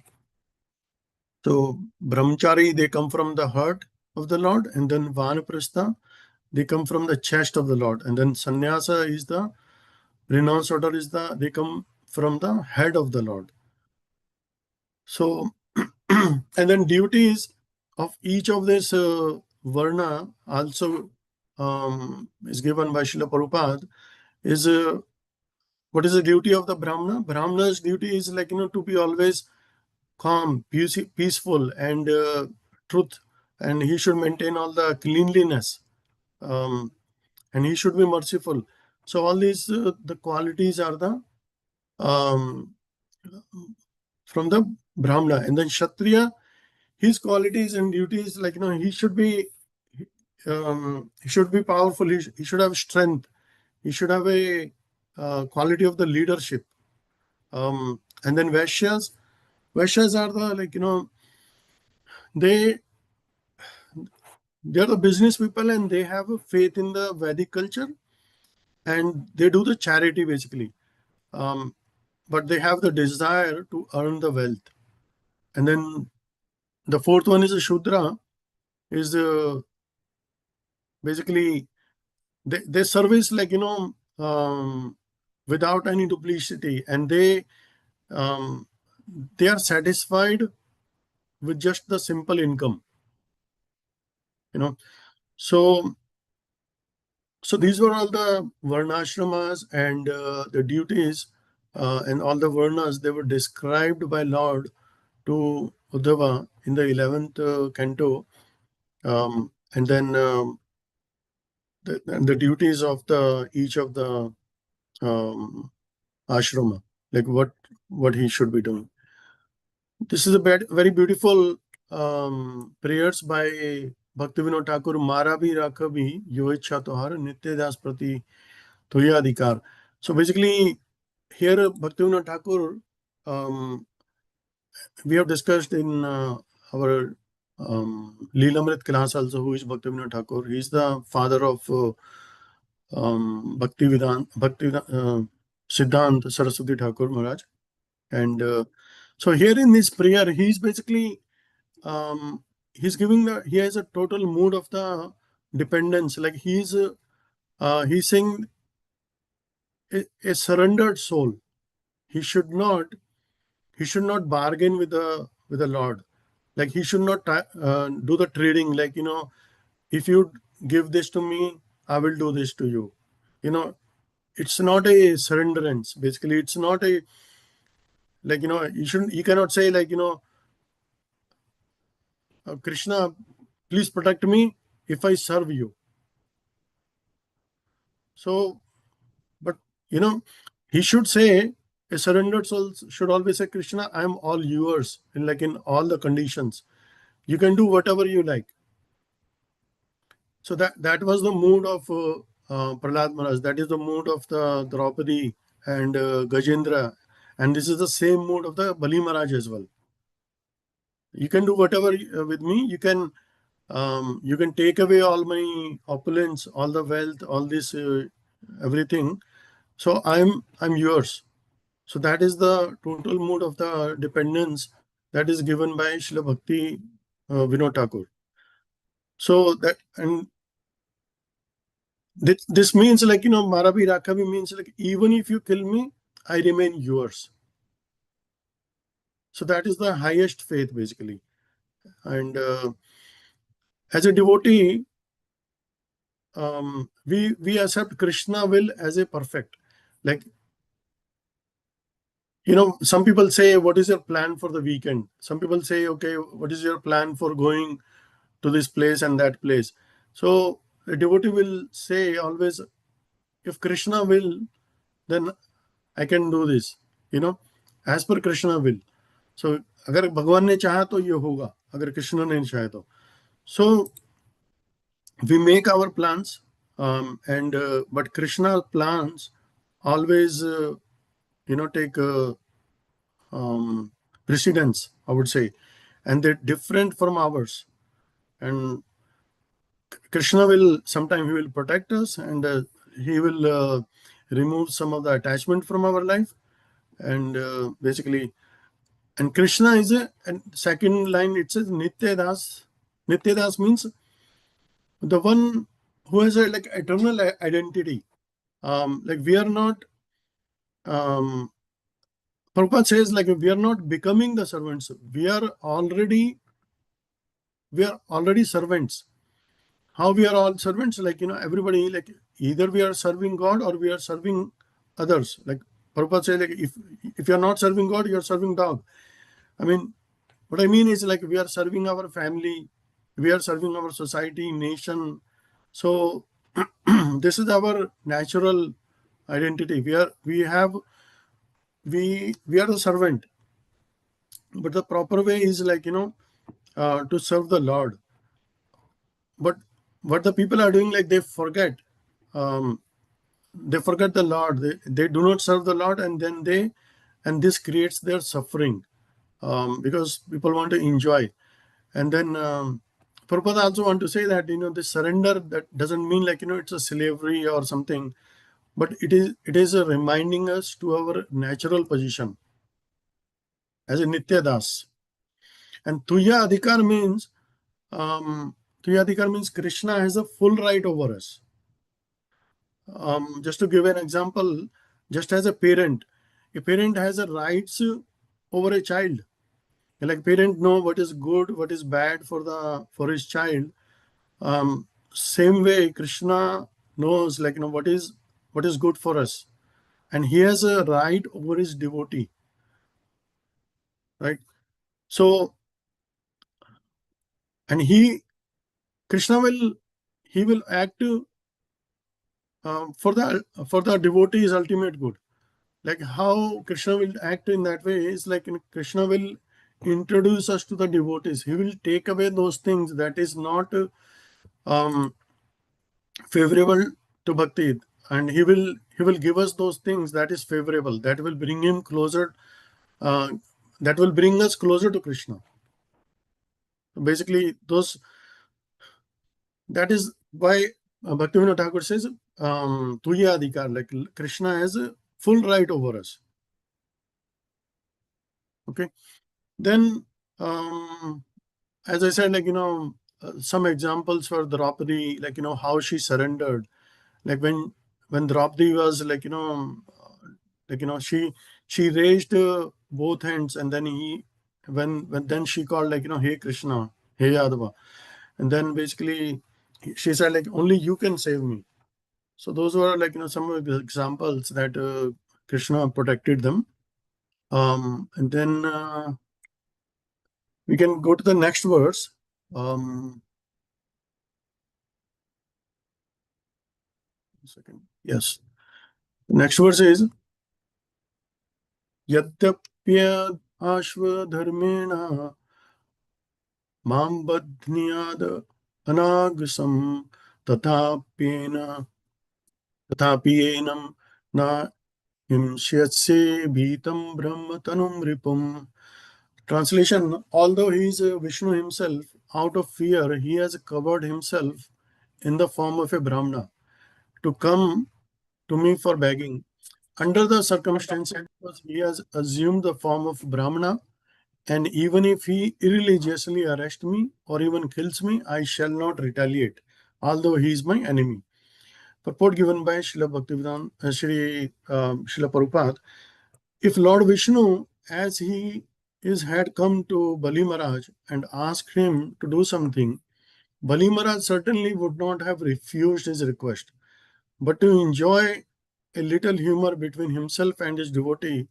brahmachari, they come from the heart of the Lord, and then vanaprastha, they come from the chest of the Lord, and then sannyasa is the renounced order, is they come from the head of the Lord. So and then duties of each of this varna also is given by Srila Prabhupada. Is what is the duty of the Brahmana? Brahmana's duty is like, to be always calm, peaceful, and truth, and he should maintain all the cleanliness, and he should be merciful. So all these the qualities are the from the Brahmana. And then Kshatriya, his qualities and duties, like, he should be powerful. He should have strength. He should have a quality of the leadership. And then Vaishyas are the, like, they're the business people, and they have a faith in the Vedic culture, and they do the charity basically. But they have the desire to earn the wealth. And then the fourth one is a Shudra, is basically they service, like, without any duplicity, and they are satisfied with just the simple income. So these were all the varnashramas and the duties, and all the varnas, they were described by Lord to Uddhava in the 11th canto. And then the duties of each of the ashrama, like what he should be doing. This is a very beautiful prayers by Bhaktivinoda Thakur. Mara bhi rakhabi yo ichha tohar nitya das prati thoya adhikar. So basically, here Bhaktivinoda Thakur, we have discussed in our Leelamrit class also, who is Bhaktivinoda Thakur. He is the father of Bhakti Siddhant Saraswati Thakur Maharaj. And so here in this prayer, he's basically he's giving he has a total mood of the dependence. Like he's saying a surrendered soul. He should not bargain with the Lord. Like he should not do the trading. Like, if you give this to me, I will do this to you. It's not a surrenderance. Basically, it's not a, like, you cannot say, like, Krishna, please protect me if I serve you. So, but, he should say, a surrendered soul should always say, Krishna, I am all yours, in all the conditions. You can do whatever you like. So that was the mood of Prahlad Maharaj. That is the mood of the Draupadi and Gajendra. And this is the same mood of the Bali Maharaj as well. You can do whatever with me. You can take away all my opulence, all the wealth, all this everything. So I'm yours. So that is the total mood of the dependence that is given by Srila Bhakti Vinod Thakur. So that, and this means, like, Marabi Rakhabi means, like, even if you kill me, I remain yours. So that is the highest faith, basically. And as a devotee, we accept Krishna will as a perfect. Like, some people say, what is your plan for the weekend? Some people say, okay, what is your plan for going to this place and that place? So a devotee will say always, if Krishna will, then I can do this, as per Krishna will. So agar Bhagwan ne chaha to ye hoga, agar Krishna ne chaha to. So we make our plans, and but Krishna's plans always take precedence, I would say, and they're different from ours. And Krishna will sometime he will protect us, and he will remove some of the attachment from our life, and basically, and Krishna is a, and second line it says Nitya Das. Nitya Das means the one who has a like eternal identity. Like we are not. Prabhupada says like we are not becoming the servants. We are already servants. How we are all servants? Like everybody like either we are serving God or we are serving others. Like Prabhupada says like if you are not serving God, you are serving dog. I mean, what I mean is like we are serving our family, we are serving our society, nation. So this is our natural identity. We are the servant, but the proper way is like to serve the Lord. But what the people are doing, like they forget the Lord. They do not serve the Lord, and then this creates their suffering because people want to enjoy. And then Prabhupada also want to say that this surrender, that doesn't mean like it's a slavery or something, but it is a reminding us to our natural position as a Nitya Das. And Tuya Adhikar means Krishna has a full right over us. Just to give an example, just as a parent has a rights over a child. Like parent know what is good, what is bad for his child. Same way Krishna knows like what is good for us, and he has a right over his devotee, right? So, and Krishna will act for the devotee's ultimate good. Like how Krishna will act in that way is like Krishna will introduce us to the devotees. He will take away those things that is not favorable to bhakti, and he will give us those things that is favorable, that will bring him closer, that will bring us closer to Krishna. Basically, that is why Bhaktivinoda Thakur says Tuya Adhikar, like Krishna has a full right over us. Okay, then as I said, like some examples for Draupadi, like how she surrendered. Like when Draupadi was like she raised both hands, and then when then she called like Hey Krishna, Hey Yadava, and then basically she said like only you can save me. So those were like some of the examples that Krishna protected them. And then we can go to the next verse. One second. Yes. The next verse is Yadyapya Ashwadharmena Mam Badhniyad Anagasam Tatapyenam Na Himshyatse Bhitam Brahma Tanum Ripum. Translation: although he is Vishnu himself, out of fear he has covered himself in the form of a Brahmana to come to me for begging. Under the circumstances, he has assumed the form of Brahmana, and even if he irreligiously arrests me or even kills me, I shall not retaliate, although he is my enemy. Purport given by Srila Bhaktivedanta, Srila Prabhupada. If Lord Vishnu, as he had come to Bali Maharaj and asked him to do something, Bali Maharaj certainly would not have refused his request. But to enjoy a little humor between himself and his devotee,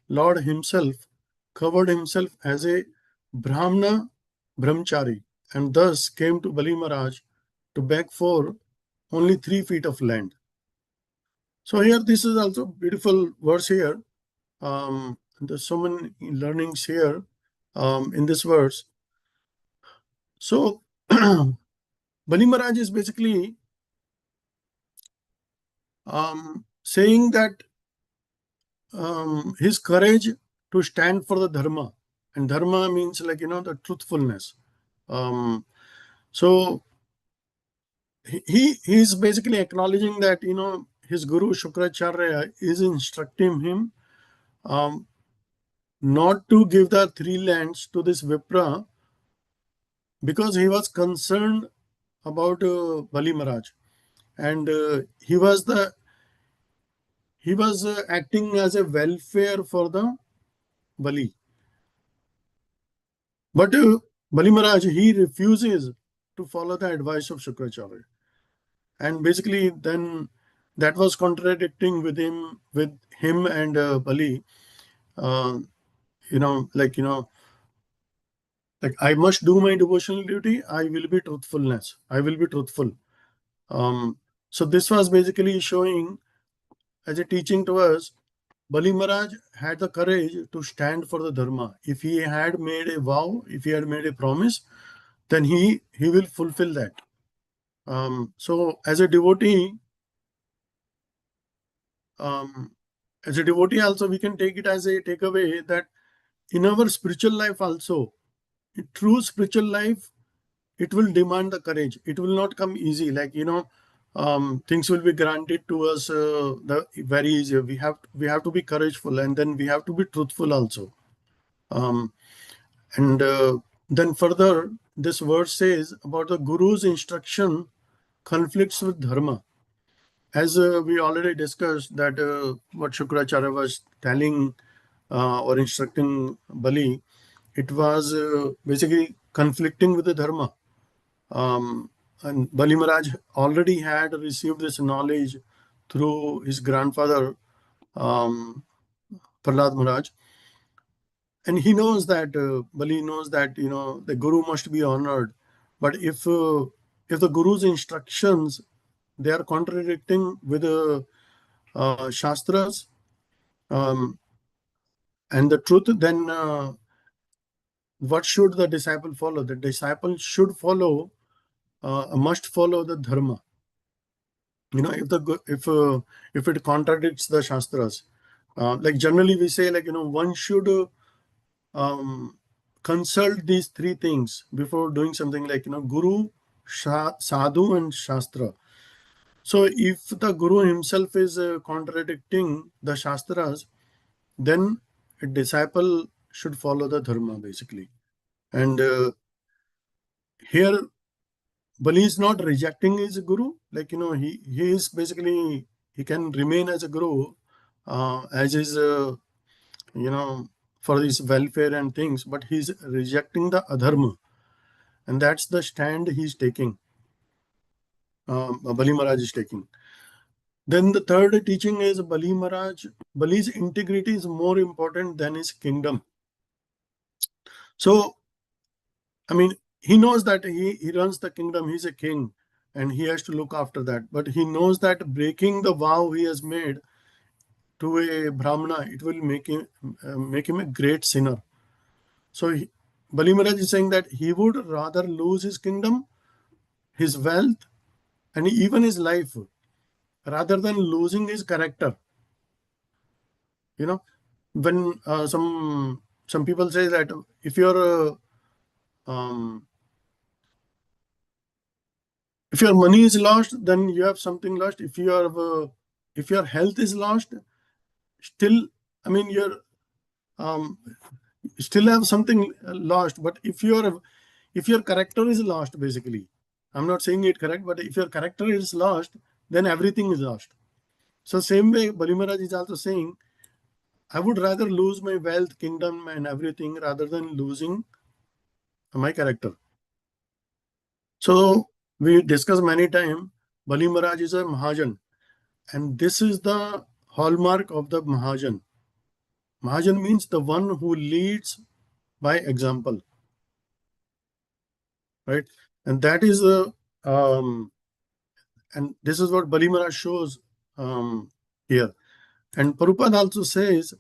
Lord himself covered himself as a Brahmana brahmachari, and thus came to Bali Maharaj to beg for only 3 feet of land. So here, this is also beautiful verse here. There's so many learnings here in this verse. So Bali Maharaj is basically saying that his courage to stand for the dharma, and dharma means like, the truthfulness. So he is basically acknowledging that, his guru Shukracharya is instructing him not to give the 3 lands to this Vipra, because he was concerned about Bali Maharaj, and he was acting as a welfare for the Bali. But Bali Maharaj, he refuses to follow the advice of Shukracharya, and basically then that was contradicting with him and Bali. Like I must do my devotional duty. I will be truthful. So this was basically showing as a teaching to us, Bali Maharaj had the courage to stand for the dharma. If he had made a vow, if he had made a promise, then he will fulfill that. So as a devotee also, we can take it as a takeaway that in our spiritual life also, true spiritual life, it will demand the courage. It will not come easy. Like, things will be granted to us very easy. We have to be courageful, and then we have to be truthful also. And then further, this verse says about the Guru's instruction conflicts with dharma. As we already discussed that what Shukracharya was telling or instructing Bali, it was basically conflicting with the dharma. And Bali Maharaj already had received this knowledge through his grandfather, Prahlad Maharaj. And he knows that, Bali knows that, the Guru must be honored. But if the Guru's instructions, they are contradicting with Shastras and the truth, then what should the disciple follow? The disciple should follow, must follow the dharma. If it contradicts the Shastras, like generally we say, like, one should consult these 3 things before doing something, like, Guru, Sadhu, and Shastra. So if the Guru himself is contradicting the Shastras, then a disciple should follow the dharma, basically. And here Bali is not rejecting his Guru. Like, he is basically, he can remain as a Guru as is, for his welfare and things, but he's rejecting the adharma. And that's the stand he's taking. Bali Maharaj is taking. Then the third teaching is Bali's integrity is more important than his kingdom. So, I mean, he knows that he runs the kingdom, he's a king, and he has to look after that. But he knows that breaking the vow he has made to a Brahmana, it will make him a great sinner. So Bali Maharaj is saying that he would rather lose his kingdom, his wealth, and even his life, rather than losing his character. When some people say that if your money is lost, then you have something lost. If your health is lost, still, I mean, you're still have something lost. But if your character is lost, basically, I'm not saying it correct, but if your character is lost, then everything is lost. So same way, Bali Maharaj is also saying, I would rather lose my wealth, kingdom, and everything rather than losing my character. So we discussed many times, Bali Maharaj is a Mahajan, and this is the hallmark of the Mahajan. Mahajan means the one who leads by example, right? And that is and this is what Bali Maharaj shows here. And Prabhupada also says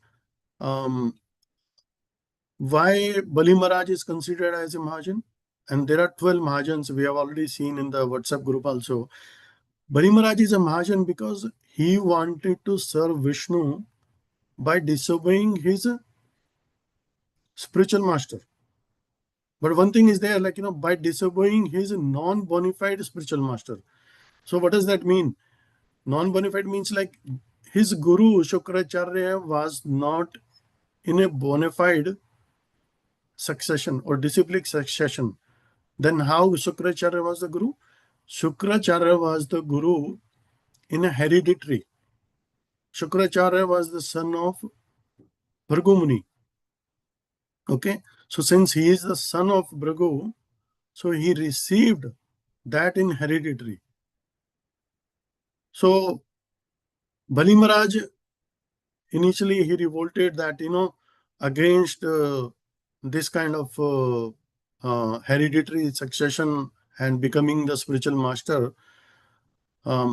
why Bali Maharaj is considered as a Mahajan. And there are 12 Mahajans we have already seen in the WhatsApp group also. Bali Maharaj is a Mahajan because he wanted to serve Vishnu by disobeying his spiritual master. But one thing is there, like, by disobeying his non-bona fide spiritual master. So what does that mean? Non-bona fide means like his guru Shukracharya was not in a bona fide succession or disciplic succession. Then how Shukracharya was the guru? Shukracharya was the guru in a hereditary. Shukracharya was the son of Bhrigu Muni. Okay, so since he is the son of Bhrigu, so he received that in hereditary. So Bali Maharaj, initially he revolted that, against this kind of hereditary succession and becoming the spiritual master.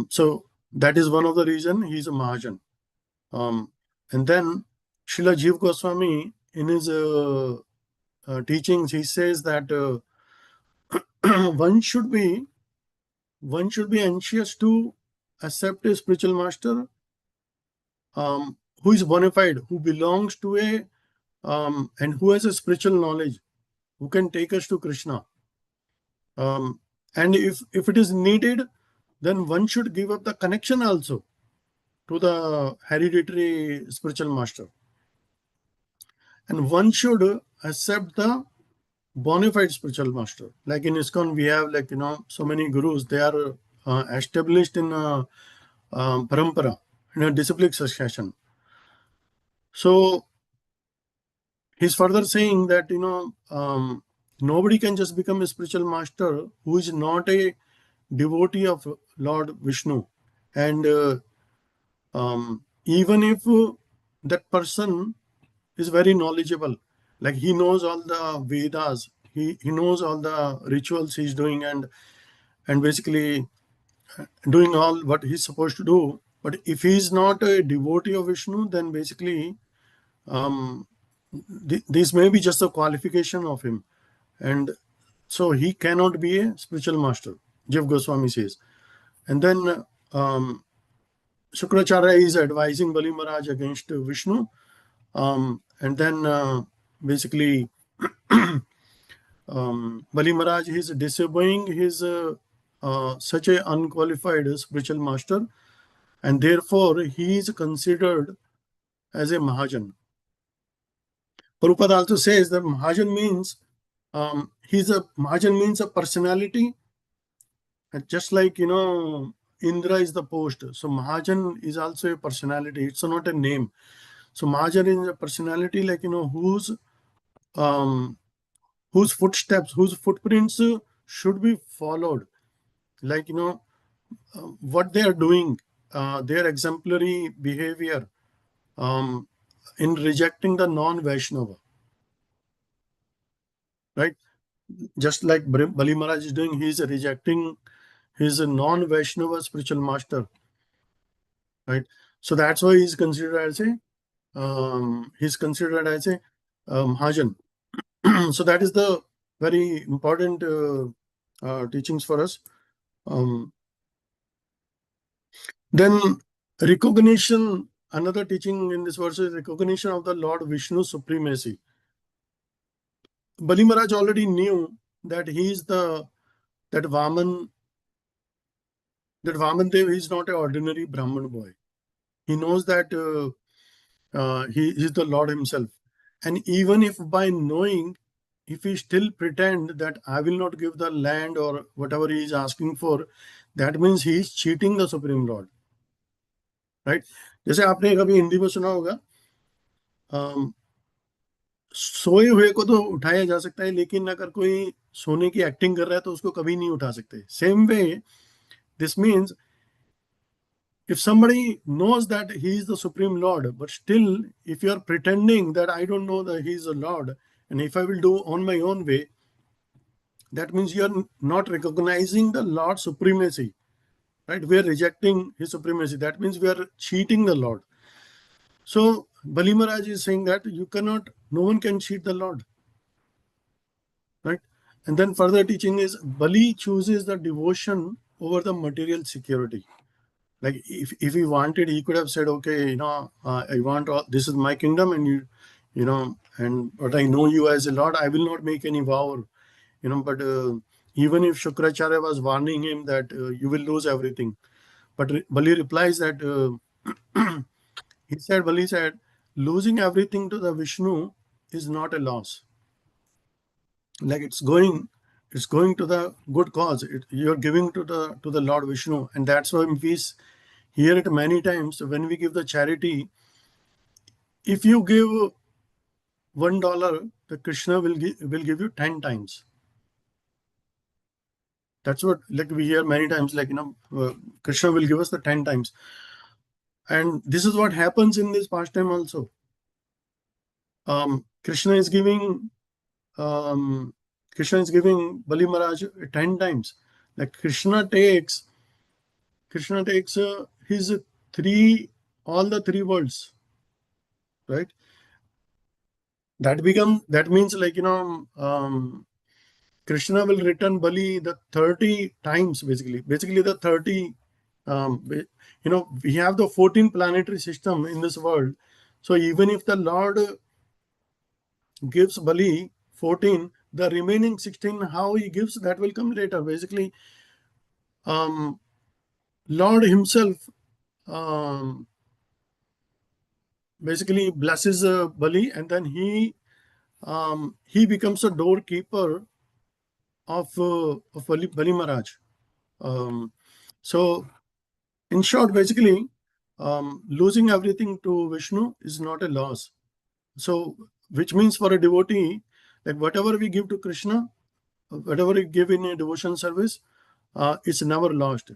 So that is one of the reason he is a Mahajan. And then Srila Jiva Goswami in his teachings, he says that one should be anxious to accept a spiritual master who is bona fide, who belongs to a and who has a spiritual knowledge, who can take us to Krishna. And if it is needed, then one should give up the connection also to the hereditary spiritual master. And one should accept the bona fide spiritual master. Like in ISKCON, we have so many gurus. They are established in parampara, in a disciplic succession. So he's further saying that nobody can just become a spiritual master who is not a devotee of Lord Vishnu. And even if that person is very knowledgeable, like he knows all the Vedas, he knows all the rituals he's doing and basically doing all what he's supposed to do. But if he's not a devotee of Vishnu, then basically this may be just a qualification of him. And so he cannot be a spiritual master, Jiva Goswami says. And then Shukracharya is advising Bali Maharaj against Vishnu. And then basically Bali Maharaj is disobeying his such a unqualified spiritual master, and therefore he is considered as a Mahajan. Prabhupada also says that Mahajan means Mahajan means a personality, just like Indra is the post. So Mahajan is also a personality. It's not a name. So Mahajan is a personality, like whose footsteps, whose footprints should be followed. Like what they are doing, their exemplary behavior in rejecting the non-Vaishnava. Right? Just like Bali Maharaj is doing, he is rejecting his non-Vaishnava spiritual master. Right? So that's why he's considered as a Mahajan. So that is the very important teachings for us. Then recognition, another teaching in this verse is recognition of the Lord Vishnu's supremacy. Bali Maharaj already knew that he is that Vaman Dev is not an ordinary Brahman boy. He knows that he is the Lord himself. And even if by knowing, if he still pretend that I will not give the land or whatever he is asking for, that means he is cheating the Supreme Lord. Right? जैसे आपने कभी हिंदी में सुना होगा, सोए हुए को तो उठाया जा सकता है, लेकिन अगर कोई सोने की एक्टिंग कर रहा है तो उसको कभी नहीं उठा सकते. Same way, this means if somebody knows that he is the Supreme Lord, but still if you are pretending that I don't know that he is a Lord, and if I will do on my own way, that means you are not recognizing the Lord's supremacy. Right? We are rejecting his supremacy. That means we are cheating the Lord. So Bali Maharaj is saying that no one can cheat the Lord. Right? And then further teaching is Bali chooses the devotion over the material security. Like if he wanted, he could have said, okay, I want this is my kingdom, and but I know you as a Lord, I will not make any vow, but even if Shukracharya was warning him that you will lose everything, but Bali replies that Bali said, losing everything to the Vishnu is not a loss. Like it's going to the good cause. You're giving to the Lord Vishnu, and that's why we hear it many times when we give the charity. If you give $1, the Krishna will give you 10 times. That's what we hear many times. Krishna will give us the 10 times, and this is what happens in this pastime also. Krishna is giving Bali Maharaj 10 times. Like Krishna takes his all the three worlds, right? That means Krishna will return Bali the 30 times, basically the 30. We have the 14 planetary system in this world. So even if the Lord gives Bali 14, the remaining 16, how he gives, that will come later. Basically, Lord himself basically blesses Bali, and then he becomes a doorkeeper of Bali Maharaj. So in short, basically, losing everything to Vishnu is not a loss. So, which means for a devotee, like whatever we give to Krishna, whatever we give in a devotion service, it's never lost.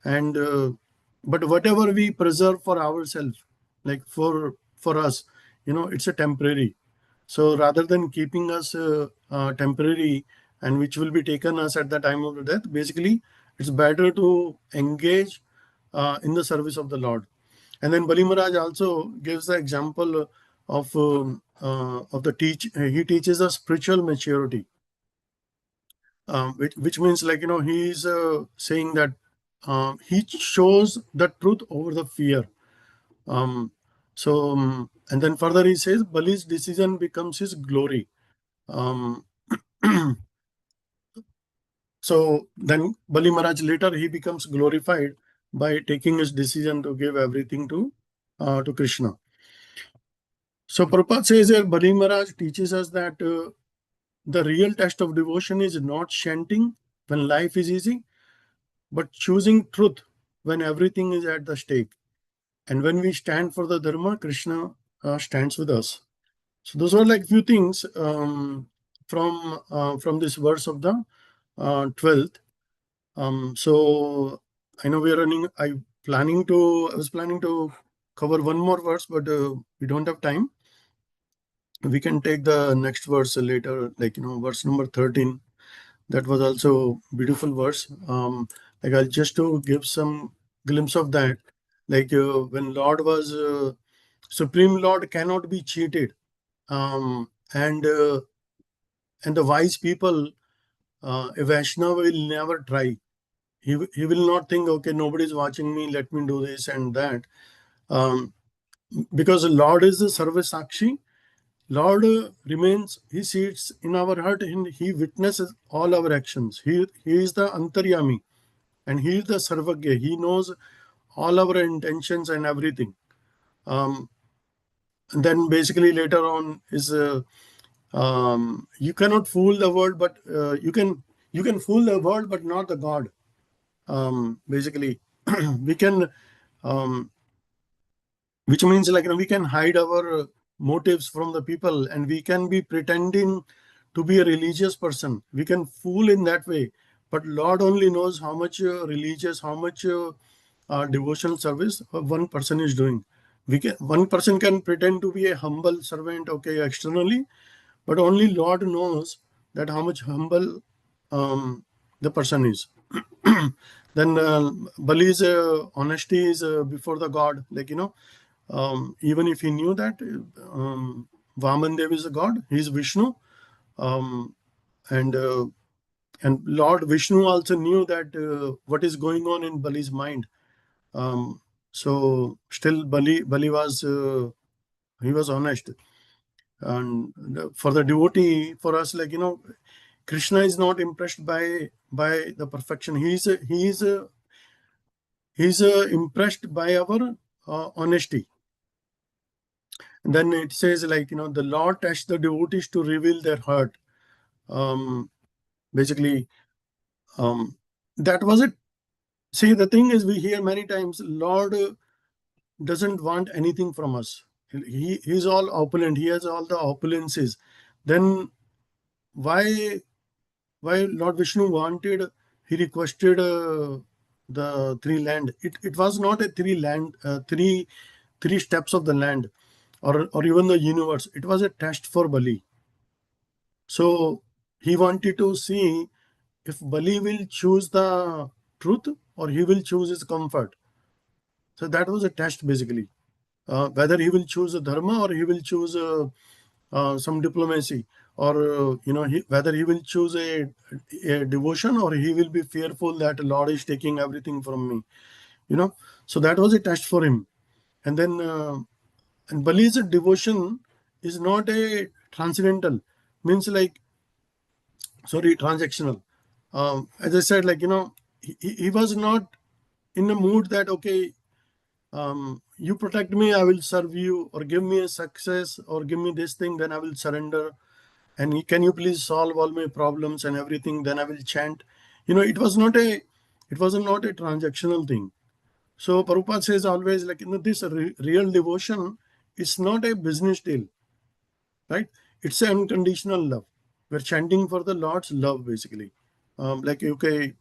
And but whatever we preserve for ourselves, like for us, it's a temporary. So rather than keeping us temporary, and which will be taken us at the time of the death, basically, it's better to engage in the service of the Lord. And then Bali Maharaj also gives the example of the he teaches us spiritual maturity, which means he is saying that he shows the truth over the fear. And then further he says Bali's decision becomes his glory. So then Bali Maharaj later he becomes glorified by taking his decision to give everything to Krishna. So Prabhupada says here Bali Maharaj teaches us that the real test of devotion is not chanting when life is easy, but choosing truth when everything is at the stake. And when we stand for the Dharma, Krishna stands with us. So those were few things from this verse of the 12th. So I know we are running. I was planning to cover one more verse, but we don't have time. We can take the next verse later, verse number 13. That was also beautiful verse. I'll just to give some glimpse of that. When Lord was Supreme Lord cannot be cheated, and the wise people, a Vaishnava will never try. He will not think, okay, nobody is watching me, let me do this and that. Because the Lord is the Sarva Sakshi. Lord remains, he sits in our heart and he witnesses all our actions. He is the Antaryami and he is the Sarvagya. He knows all our intentions and everything. And then basically later on is you cannot fool the world, but you can fool the world, but not the God. Basically, we can, which means we can hide our motives from the people, and we can be pretending to be a religious person. We can fool in that way, but Lord only knows how much religious, how much devotional service one person is doing. One person can pretend to be a humble servant, okay, externally, but only Lord knows that how much humble the person is. Then Bali's honesty is before the God. Even if he knew that Vaman Dev is a God, he is Vishnu, and Lord Vishnu also knew that what is going on in Bali's mind. So still Bali was he was honest. And for the devotee, for us, like, Krishna is not impressed by the perfection. He's impressed by our honesty. And then it says, like, the Lord tests the devotees to reveal their heart. Basically, that was it. See, the thing is, we hear many times, Lord doesn't want anything from us. He's all opulent. He has all the opulences. Then why Lord Vishnu wanted, he requested the three land. It was not a three steps of the land, or even the universe. It was a test for Bali. So he wanted to see if Bali will choose the truth or he will choose his comfort. So that was a test, basically. Whether he will choose a dharma or he will choose some diplomacy, or whether he will choose a devotion or he will be fearful that Lord is taking everything from me. So that was a test for him. And then and Bali's devotion is not a transcendental, means like, sorry, transactional. As I said, like, he was not in a mood that, okay, you protect me, I will serve you, or give me a success, or give me this thing, then I will surrender. And can you please solve all my problems and everything, then I will chant. It was not a transactional thing. So Prabhupada says always, like, this real devotion is not a business deal, right? It's an unconditional love. We're chanting for the Lord's love, basically. Like, okay,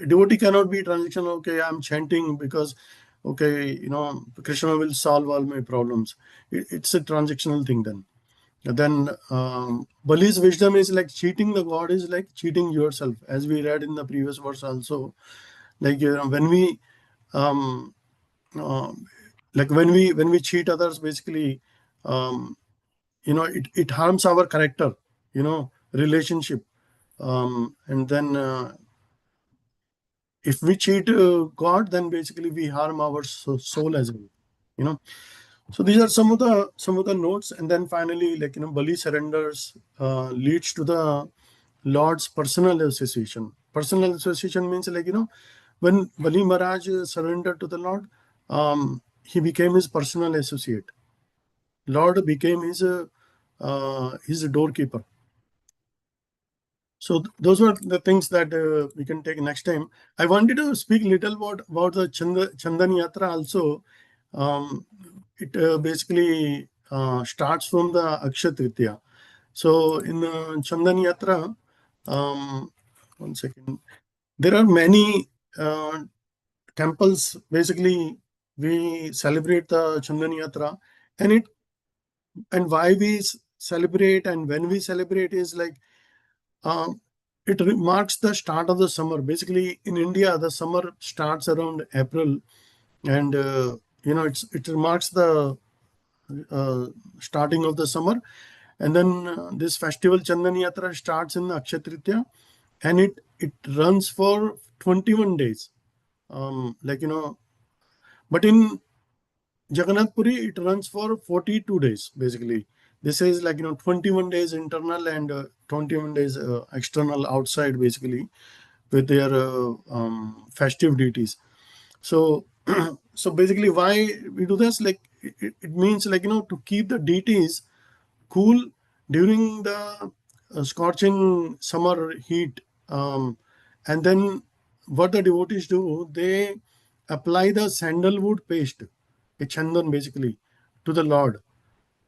devotee cannot be transactional. Okay, I'm chanting because, okay, Krishna will solve all my problems. It's a transactional thing then. And then Bali's wisdom is like cheating the God is like cheating yourself, as we read in the previous verse also. Like, when we like when we cheat others, basically, it harms our character, relationship. And then if we cheat God, then basically we harm our soul as well. So these are some of the notes. And then finally, like, Bali surrenders leads to the Lord's personal association. Personal association means, like, when Bali Maharaj surrendered to the Lord, he became his personal associate. Lord became his doorkeeper. So those were the things that we can take next time. I wanted to speak little about the Chandan Yatra also. It basically starts from the Akshat Tritiya. So in Chandan Yatra, one second, there are many temples. Basically, we celebrate the Chandan Yatra, and why we celebrate and when we celebrate is like, it marks the start of the summer. Basically, in India, the summer starts around April, and it marks the starting of the summer. And then this festival Chandan Yatra starts in Akshat Tritiya, and it runs for 21 days. But in Jagannath Puri, it runs for 42 days, basically. This is like, 21 days internal and 21 days external outside, basically, with their festive deities. So, so basically, why we do this? Like, it means, like, to keep the deities cool during the scorching summer heat. And then what the devotees do, they apply the sandalwood paste, a chandan, basically, to the Lord.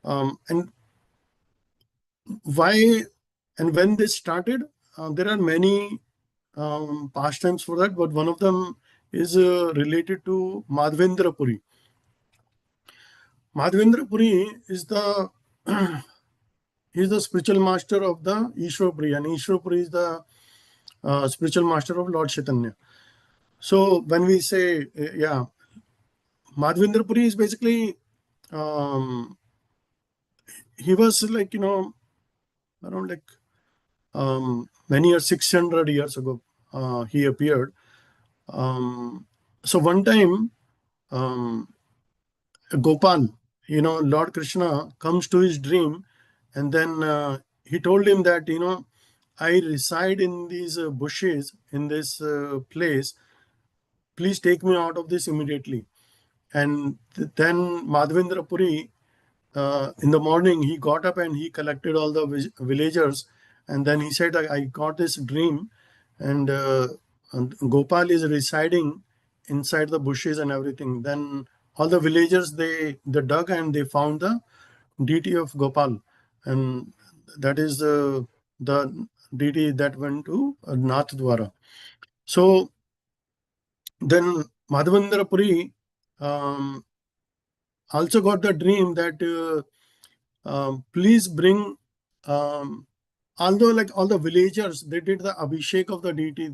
And why and when this started, there are many pastimes for that, but one of them is related to Madhvendra Puri. Madhvendra Puri is the he is the spiritual master of the Ishwar Puri, and Ishwar Puri is the spiritual master of Lord Chaitanya. So when we say, Madhvendra Puri is basically, he was like, around like many years, 600 years ago, he appeared. So one time, Gopal, Lord Krishna comes to his dream, and then he told him that, I reside in these bushes in this place. Please take me out of this immediately. And then Madhavendra Puri, in the morning, he got up and he collected all the villagers. And then he said, I got this dream, and Gopal is residing inside the bushes and everything. Then all the villagers, they dug and they found the deity of Gopal. And that is the deity that went to Nath Dwara. So then Madhavendra Puri also got the dream that please bring, although like all the villagers, they did the abhishek of the deity,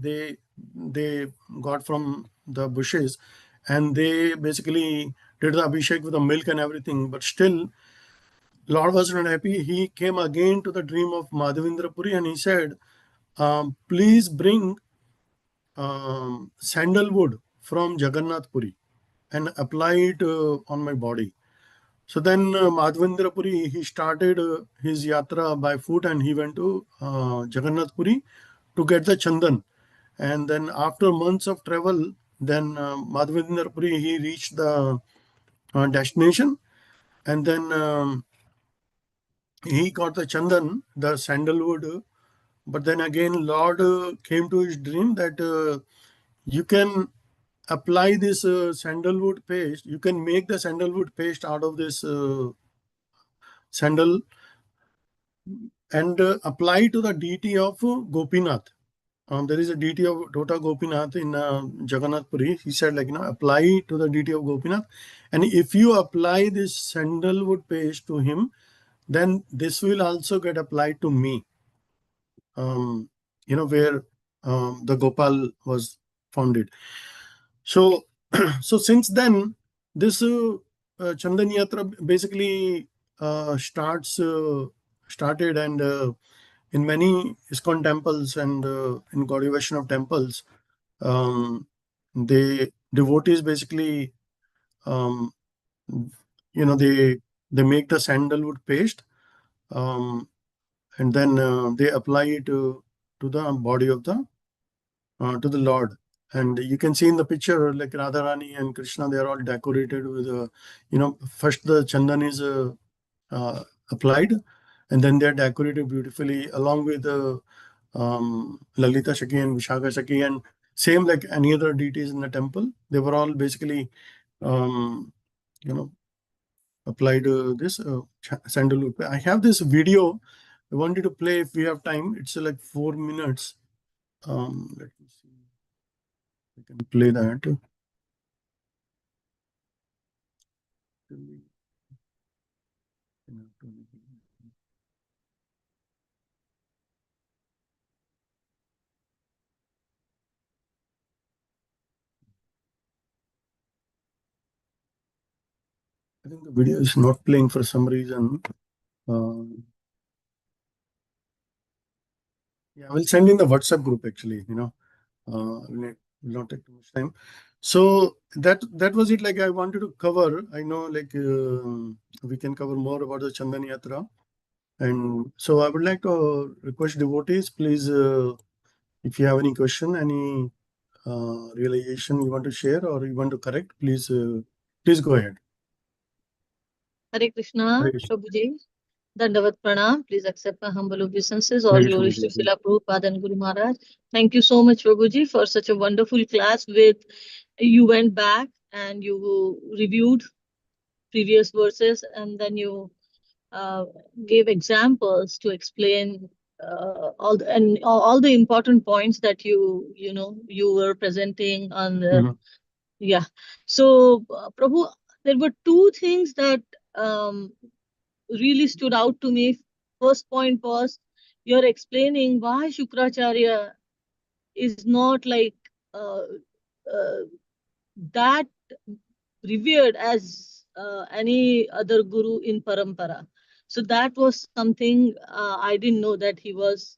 they got from the bushes, and they basically did the abhishek with the milk and everything, but still Lord was not happy. He came again to the dream of Madhavendra Puri and he said, please bring sandalwood from Jagannath Puri and apply it on my body. So then Madhavendra Puri, he started his yatra by foot and he went to Jagannath Puri to get the chandan. And then after months of travel, then Madhavendra Puri, he reached the destination, and then he got the chandan, the sandalwood. But then again, Lord came to his dream that you can apply this sandalwood paste. You can make the sandalwood paste out of this sandal and apply to the deity of Gopinath. There is a deity of Tota Gopinath in Jagannath Puri. He said, apply to the deity of Gopinath. And if you apply this sandalwood paste to him, then this will also get applied to me. Where the Gopal was founded. So, so since then, this Chandan Yatra basically started, and in many ISKCON temples and in Gaudiya Vaishnava temples, the devotees basically, they make the sandalwood paste, and then they apply it to the body of the to the Lord. And you can see in the picture, like Radharani and Krishna, they are all decorated with, first the chandan is applied, and then they are decorated beautifully along with Lalita Shaki and Vishaka Shaki, and same like any other deities in the temple. They were all basically, applied this sandalwood. I have this video I wanted to play if we have time. It's like 4 minutes. Let me see. I can play that. I think the video is not playing for some reason. Yeah, I will send in the WhatsApp group actually, will not take too much time. So that was it. Like I wanted to cover, I know like we can cover more about the Chandan Yatra. And so I would like to request devotees, please, if you have any question, any realization you want to share or you want to correct, please go ahead. Hare Krishna, Hare Krishna. Prabhuji. Dandavat Pranam. Please accept my humble obeisances. Hare All Krishna, glories to Prabhuji. Srila Prabhupada and Guru Maharaj. Thank you so much, Prabhuji, for such a wonderful class. You went back and you reviewed previous verses, and then you gave examples to explain all the important points that you were presenting on the yeah. So Prabhu, there were two things that really stood out to me. First point was you're explaining why Shukracharya is not like uh, that revered as any other guru in parampara. So that was something I didn't know, that he was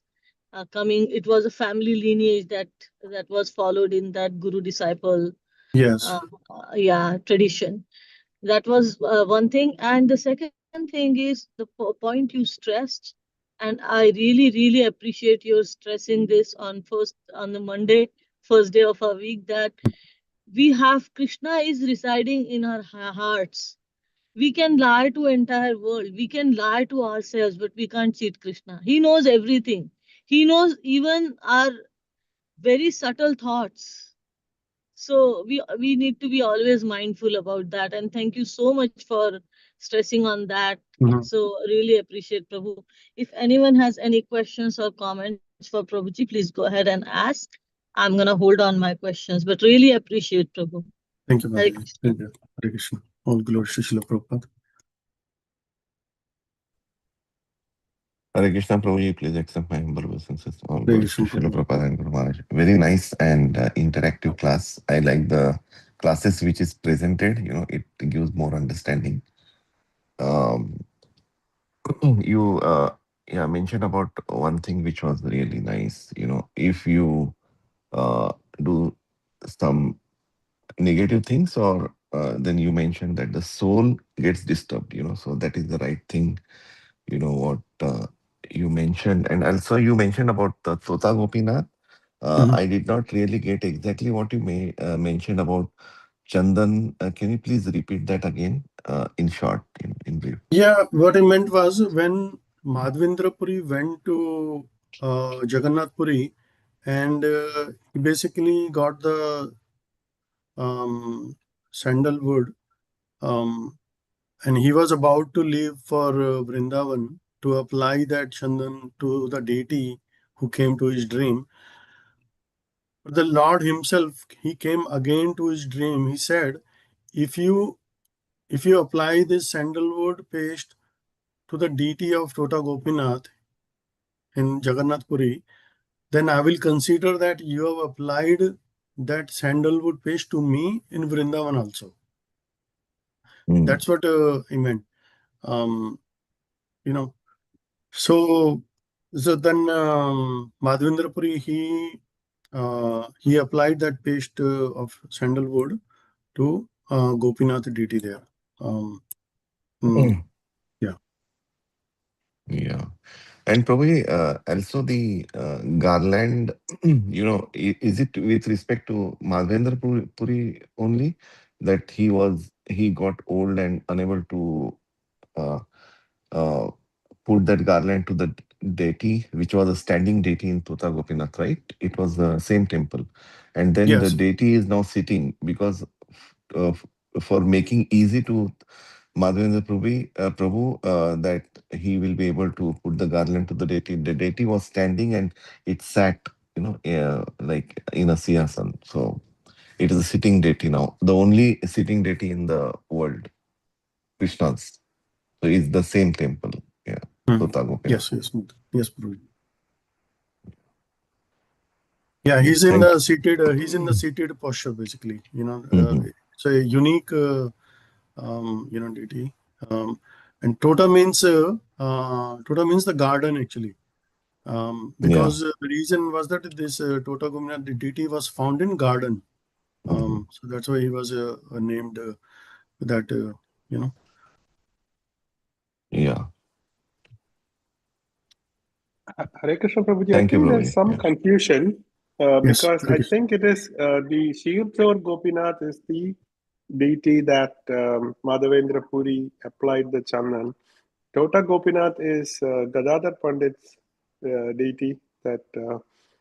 coming. It was a family lineage that was followed in that guru disciple Yes. Tradition. That was one thing. And the second thing is the point you stressed, and I really appreciate your stressing this on the Monday, first day of our week, that we have Krishna is residing in our hearts. We can lie to entire world, we can lie to ourselves, but we can't cheat Krishna. He knows everything. He knows even our very subtle thoughts. So we need to be always mindful about that, and thank you so much for stressing on that. Mhm. So really appreciate, Prabhu. If anyone has any questions or comments for Prabhuji, please go ahead and ask. I'm gonna hold on my questions, but really appreciate, Prabhu. Thank you, Hare Mataji. Krishna. Thank you. Hare Krishna. All glory to Srila Prabhupada. Hare Krishna, Prabhuji, please accept my humble obeisances. All Hare glories to Krishna, Srila Prabhu. Prabhupada and Guru Maharaj. Very nice and interactive class. I like the classes which is presented. It gives more understanding. Um, you yeah mentioned about one thing which was really nice. If you do some negative things, or then you mentioned that the soul gets disturbed. So that is the right thing. What you mentioned, and also you mentioned about the Tota Gopinath. Mhm. I did not really get exactly what you mentioned about Chandan. Can you please repeat that again, in short, in brief? Yeah, what I meant was when Madhvendra Puri went to Jagannath Puri, and he basically got the sandalwood, um, and he was about to leave for Vrindavan to apply that chandan to the deity who came to his dream. But the Lord himself, he came again to his dream. He said, if you apply this sandalwood paste to the deity of Tota Gopinath in Jagannath Puri, then I will consider that you have applied that sandalwood paste to me in Vrindavan also. Mm. That's what he meant. Um, you know, so then Madhvendra Puri, he applied that paste of sandalwood to Gopinath deity there. Mm, yeah. Yeah. And probably also the garland, is it with respect to Madhvendra Puri only, that he got old and unable to uh, uh, put that garland to the deity, which was a standing deity in Tota Gopinath, right? It was the same temple. And then the Yes. deity is now sitting because for making easy to Madhavendra Prabhu, that he will be able to put the garland to the deity. The deity was standing and it sat, like in a siyasan. So it is a sitting deity now, the only sitting deity in the world, Krishna's. So it's the same temple. Yeah, Tota Gopinath. Yes, Prabhu. Yeah, Yeah, he's in thank the seated. He's in the seated posture, basically. you. It's a unique, deity. And Tota means the garden actually. Yeah. Because the reason was that this Tota Gopinath deity was found in garden. Mhm. So that's why he was named that. Yeah. Hare Krishna Prabhuji, I Thank you, think there's Prabhuji. some Yeah. confusion Yes. because I think it is the Shiyurthor Gopinath is the deity that Madhavendra Puri applied the Chandan. Tota Gopinath is Gadadhar Pandit's deity that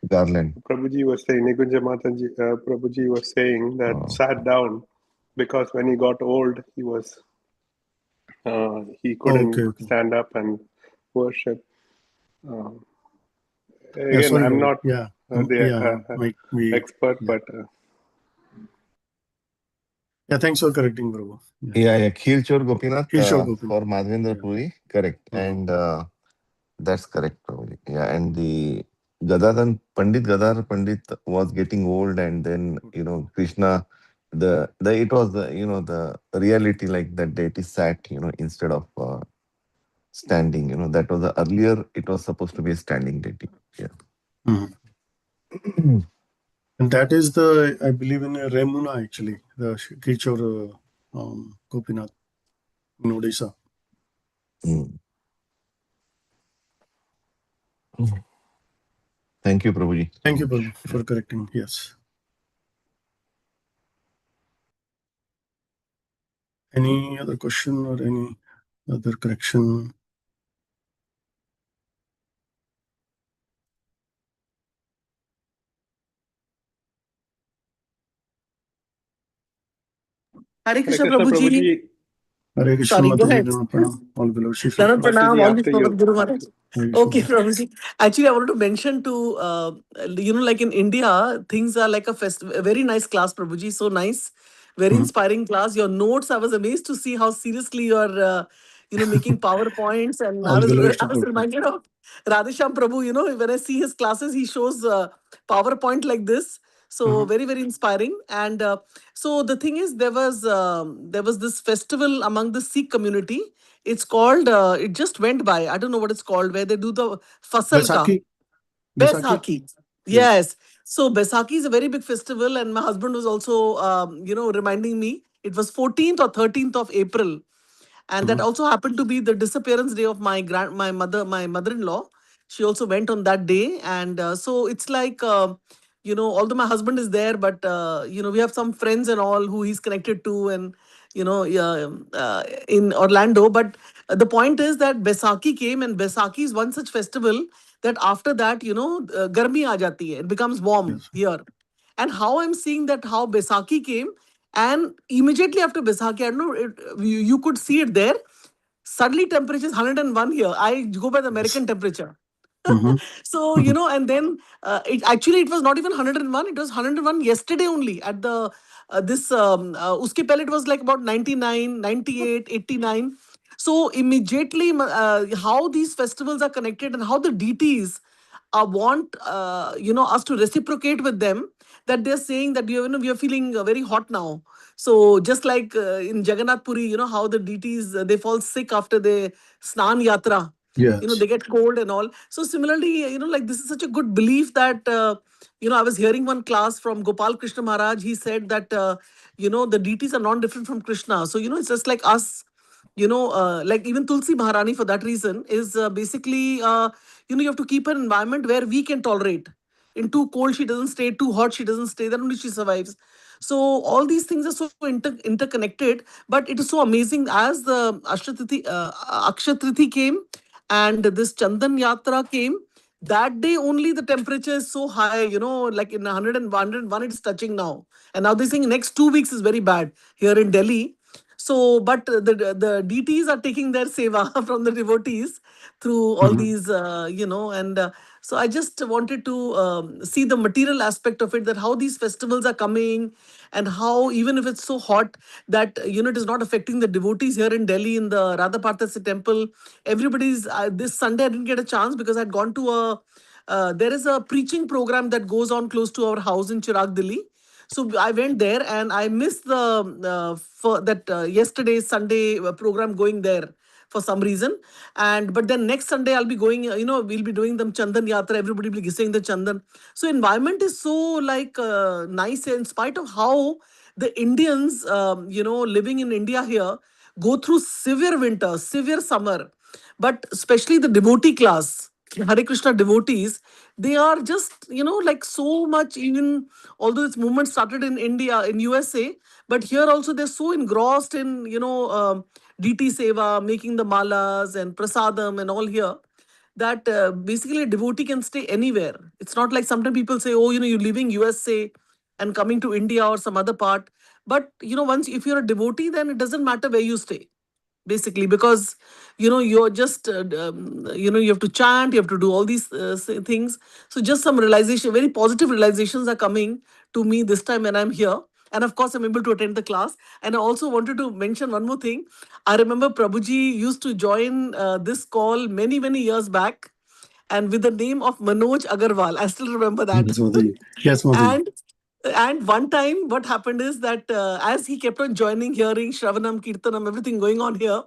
Garland. Prabhuji was saying, Nikunja Mataji, Prabhuji was saying that Oh, sat down because when he got old, he couldn't Okay. stand up and worship. Uh, Yeah. Again, Sorry, I'm Prabhu. not Yeah. the Might be. expert, Yeah. but Yeah. Thanks for correcting, Prabhu. Yeah. yeah. Khirchor Gopinath Kishore Gopinath. for Madhavendra Yeah. Puri. Correct. Mhm. And that's correct, Prabhuji. Yeah. And the Gadadhar Pandit was getting old, and then, Krishna, it was the reality, like that deity sat, instead of standing. That was the earlier, it was supposed to be a standing deity. Yeah. Mhm. And that is the, I believe, in Remuna actually, the Kichor Gopinath in Odisha. Mm. Thank you, Prabhuji. Thank you, Prabhu, for correcting. Yes. Any other question or any other correction? Hare Krishna, Krishna Prabhuji. Prabhuji. Hare Krishna, Sorry, go Mataji, ahead. Pranam, all below. Dharan Pranam, Mataji, all after this you. Guru Maharaj. Hare Krishna. Okay, Prabhuji. Actually, I wanted to mention like in India, things are like a very nice class, Prabhuji. So nice, very inspiring class. Your notes, I was amazed to see how seriously you're, making PowerPoints. And All below is I to was put. reminded of Radhesham Prabhu. When I see his classes, he shows PowerPoint like this. So very, very inspiring. And so the thing is, there was this festival among the Sikh community. It's called, it just went by. I don't know what it's called, where they do the Fasal ka. Baisakhi. Baisakhi. Yes. Yes. So Baisakhi is a very big festival, and my husband was also, reminding me. It was 14th or 13th of April, and that also happened to be the disappearance day of my mother-in-law. She also went on that day, and so it's like, although my husband is there, but we have some friends and all who he's connected to, and yeah, in Orlando. But the point is that Baisakhi came, and Baisakhi is one such festival that after that, garmi aa jati hai. It becomes warm Yes. here. And how I'm seeing that how Baisakhi came, and immediately after Baisakhi, I don't know, you could see it there. Suddenly temperature is 101 here. I go by the American temperature. So, and then it was not even 101, it was 101 yesterday only at the uske pehle it was like about 99, 98, 89. So immediately how these festivals are connected and how the deities want us to reciprocate with them, that they're saying that we are feeling very hot now. So just like in Jagannath Puri, how the deities they fall sick after the Snan Yatra. Yes. They get cold and all. So similarly, like this is such a good belief that I was hearing one class from Gopal Krishna Maharaj. He said that the deities are non-different from Krishna. So it's just like us. Like even Tulsi Maharani, for that reason, is basically you have to keep an environment where we can tolerate. In too cold she doesn't stay, too hot she doesn't stay, then only she survives. So all these things are so interconnected, but it is so amazing. As the Akshatrithi came and this Chandan Yatra came, that day only the temperature is so high, like in 101 it's touching now. And now they're saying next 2 weeks is very bad here in Delhi. So, but the deities are taking their seva from the devotees through all these, and so I just wanted to see the material aspect of it, that how these festivals are coming, and how even if it's so hot that it is not affecting the devotees here in Delhi in the Radha Partasi temple. Everybody's this Sunday I didn't get a chance because I'd gone to there is a preaching program that goes on close to our house in Chirag, Delhi. So I went there and I missed the for that yesterday's Sunday program going there for some reason. And but then next Sunday I'll be going. We'll be doing them Chandan Yatra. Everybody will be saying the Chandan. So environment is so like nice in spite of how the Indians, living in India here, go through severe winter, severe summer, but especially the devotee class, Hare Krishna devotees, they are just, like so much, even although this movement started in India, in USA, but here also they're so engrossed in, DT Seva, making the malas and prasadam and all here, that basically a devotee can stay anywhere. It's not like sometimes people say, oh, you're leaving USA and coming to India or some other part. But, once if you're a devotee, then it doesn't matter where you stay basically, because you're just you have to chant, you have to do all these things. So just some realization, very positive realizations are coming to me this time when I'm here. And of course I'm able to attend the class. And I also wanted to mention one more thing. I remember Prabhuji used to join this call many years back, and with the name of Manoj Agarwal. I still remember that. Yes, Mataji. Yes, Mataji. And one time, what happened is that as he kept on joining, hearing Shravanam, Kirtanam, everything going on here,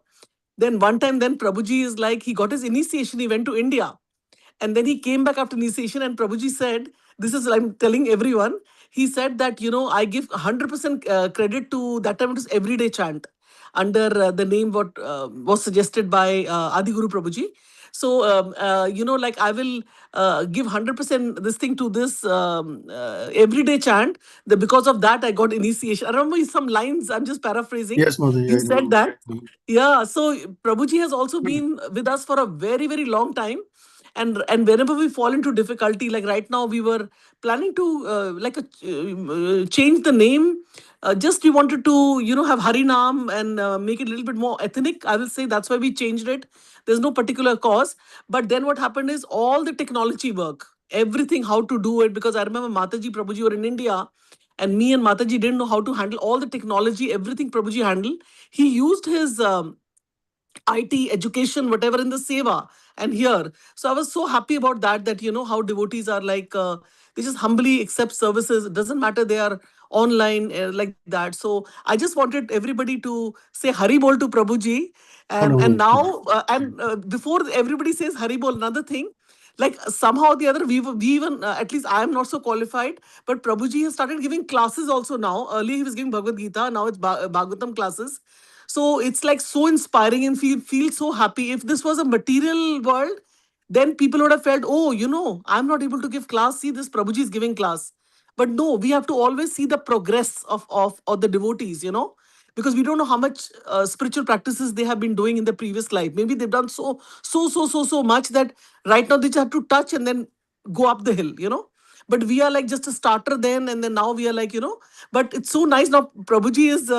then one time, then Prabhuji is like, he got his initiation, he went to India. And then he came back after initiation, and Prabhuji said, this is, I'm telling everyone, he said that, I give 100% credit to, that time it was everyday chant under the name what was suggested by Adi Guru Prabhuji. So, like I will give 100% this thing to this everyday chant. Because of that, I got initiation. I remember some lines, I'm just paraphrasing. Yes, Mataji, He I said remember. that. Yeah, so Prabhuji has also been with us for a very, very long time. And whenever we fall into difficulty, like right now, we were planning to change the name. Just we wanted to, have Harinam and make it a little bit more ethnic. I will say that's why we changed it. There's no particular cause. But then what happened is all the technology work, everything, how to do it. Because I remember Mataji, Prabhuji were in India, and me and Mataji didn't know how to handle all the technology, everything Prabhuji handled. He used his IT, education, whatever in the seva and here. So I was so happy about that, how devotees are like, they just humbly accept services. It doesn't matter they are online like that. So I just wanted everybody to say Hari Bol to Prabhuji. And Hello. now, before everybody says Hari Bol, another thing, like somehow or the other, we even, at least I am not so qualified, but Prabhuji has started giving classes also now. Earlier he was giving Bhagavad Gita, now it's Bhagavatam classes. So it's like so inspiring and feel so happy. If this was a material world, then people would have felt, oh, I'm not able to give class. See, this Prabhuji is giving class. But no, we have to always see the progress of the devotees, because we don't know how much spiritual practices they have been doing in the previous life. Maybe they've done so much that right now they just have to touch and then go up the hill. But we are like just a starter then, and then now we are like, but it's so nice now. Prabhuji is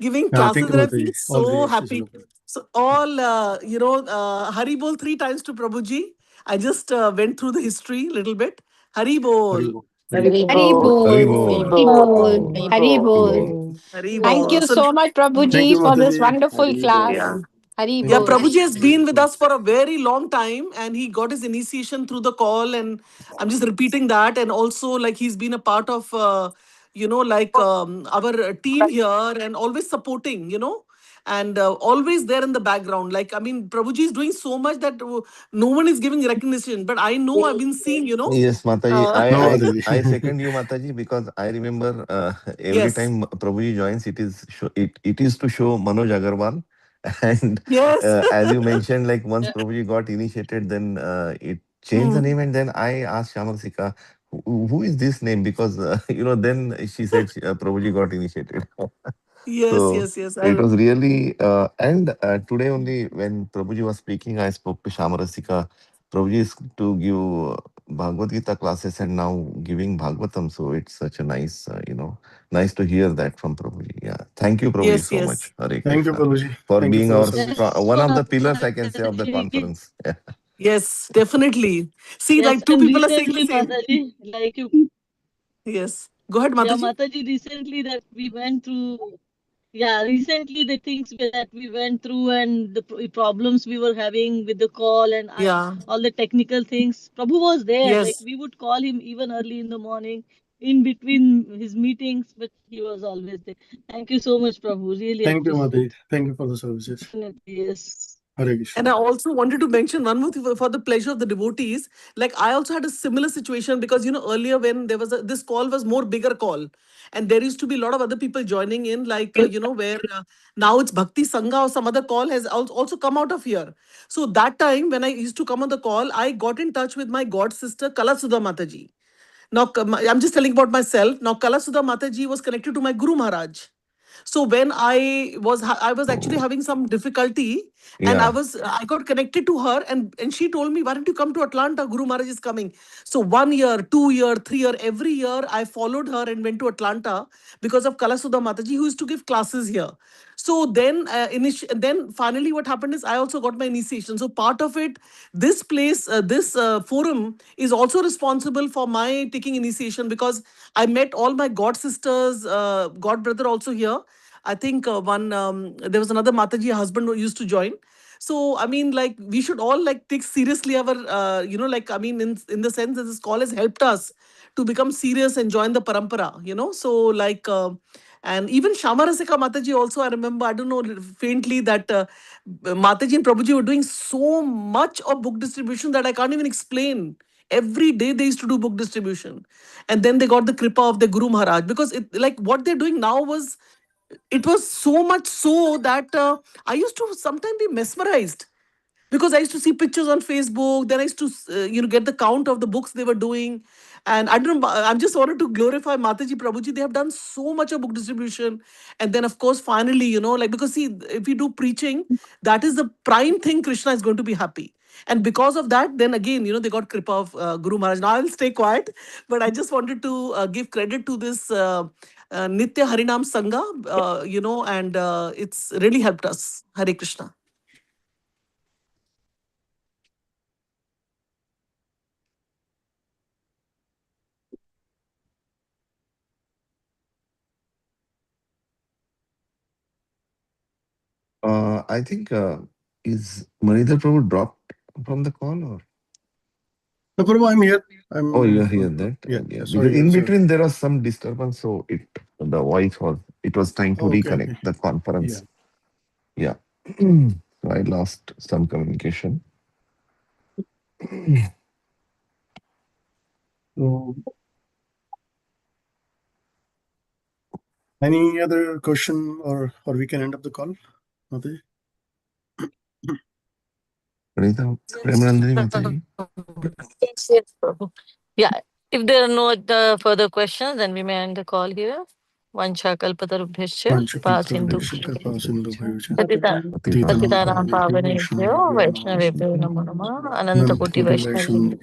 giving Thank classes, you, and I feel Mataji. All so regards to happy. Shri. So all, Hari Bol 3 times to Prabhuji. I just went through the history a little bit. Hari Bol. Hari Bol. Hari Bol. Hari Haribol, Hari Bol, Bol. Hari Bol, Haribol, Hari Bol. Haribol. Hari Thank Bol. you So so much, Thank you, Prabhuji, for this Mataji. wonderful Hari Bol. yeah. class. Hari Thank Yeah, you, Bol. Prabhuji has Mataji. been with Beautiful. us for a very long time, and he got his initiation through the call. And I'm just repeating that. And also, like, he's been a part of, our team here, and always supporting, and always there in the background. Like, I mean, Prabhuji is doing so much that no one is giving recognition. But I know I've been seeing, Yes, Mataji. uh, No, I Mataji. second you, Mataji, because I remember every yes, time Prabhuji joins, it is to show Manoj Agarwal, and yes, as you mentioned, like once Prabhuji got initiated, then it changed the Hmm. name, and then I asked Shyamasika, who is this name? Because then she said Prabhuji got initiated. yes, So yes, yes. it was really, and today only when Prabhuji was speaking, I spoke to Shamarasika. Prabhuji is to give Bhagavad Gita classes and now giving Bhagavatam. So it's such a nice, nice to hear that from Prabhuji. Yeah. Thank you, Prabhuji, Yes, so yes. much. Hare Thank you, Krishna. Prabhuji. For Thank you being for the our service. one of the pillars, I can say, of the conference. Yeah. Yes, definitely. See, Yes, like two and people are saying the recently, same. Mataji, like you, Yes. Go ahead, yeah, Mataji. Mataji, recently that we went through, yeah, recently the things that we went through and the problems we were having with the call and Yeah. all the technical things. Prabhu was there. Like Yes. we would call him even early in the morning, in between his meetings, but he was always there. Thank you so much, Prabhu. Really Thank you, appreciate. Mataji. Thank you for the services. Definitely, yes. Hare And I Krishna. also wanted to mention one more thing for the pleasure of the devotees. Like I also had a similar situation because earlier when there was this call was more bigger call, and there used to be a lot of other people joining in, like where now it's Bhakti Sangha or some other call has also come out of here. So that time when I used to come on the call, I got in touch with my god sister Kala Sudha Mataji. Now, I'm just telling about myself. Now, Kala Sudha Mataji was connected to my Guru Maharaj. So when I was actually Oh, having some difficulty, and yeah. I got connected to her, and she told me, why don't you come to Atlanta? Guru Maharaj is coming. So 1 year, 2 year, 3 year, every year I followed her and went to Atlanta because of Kala Sudha Mataji, who used to give classes here. So then finally what happened is I also got my initiation. So part of it, this place, this forum is also responsible for my taking initiation because I met all my god sisters, god brother also here. I think there was another Mataji husband who used to join. So I mean, like we should all like take seriously our, like I mean, in the sense that this call has helped us to become serious and join the parampara. So like. And even Shamarasika Mataji also, I remember, I don't know, faintly that Mataji and Prabhuji were doing so much of book distribution that I can't even explain every day they used to do book distribution. And then they got the kripa of the Guru Maharaj, because what they're doing now it was so much so that I used to sometimes be mesmerized, because I used to see pictures on Facebook. Then I used to, get the count of the books they were doing. And I don't know, I just wanted to glorify Mataji, Prabhuji. They have done so much of book distribution. And then, of course, finally, because see, if we do preaching, that is the prime thing Krishna is going to be happy. And because of that, then again, they got kripa of Guru Maharaj. Now I'll stay quiet, but I just wanted to give credit to this Nitya Harinam Sangha, and it's really helped us. Hare Krishna. I think is Manidhar Prabhu dropped from the call or? No, Prabhu, I'm here. Oh, you are here. That Yeah. okay. Sorry, Because in between there was some disturbance, so the voice was trying to reconnect the conference. Yeah. So I lost some communication. So, any other question, or we can end up the call, Mataji? Premanandani Mataji. Yes, Prabhu. Yeah, if there are no further questions, then we may end the call here. Vancha kalpatarubhyascha pasindu patitanam pavanebhyo vaishnavebhyo namo namah ananta koti vaishnavi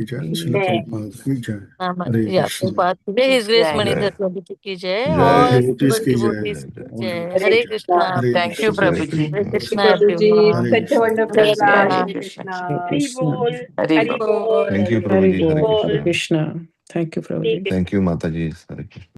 yeah, Prabhupada ki jai. His Grace Manidhar Prabhuji ki jai. All devotees ki devotees jai. ki jai. Hare Hare Krishna. Krishna. Thank you, Hare Prabhuji. Hare Krishna. Krishna, Prabhuji, everyone. such a wonderful Hare class. Hare Hare Krishna. Krishna. Krishna. Hare Bol. Thank you, Hari Prabhuji. Hare Bol. Hare Krishna. Krishna. Thank you, Prabhuji. Thank you, Mataji. Hare Krishna.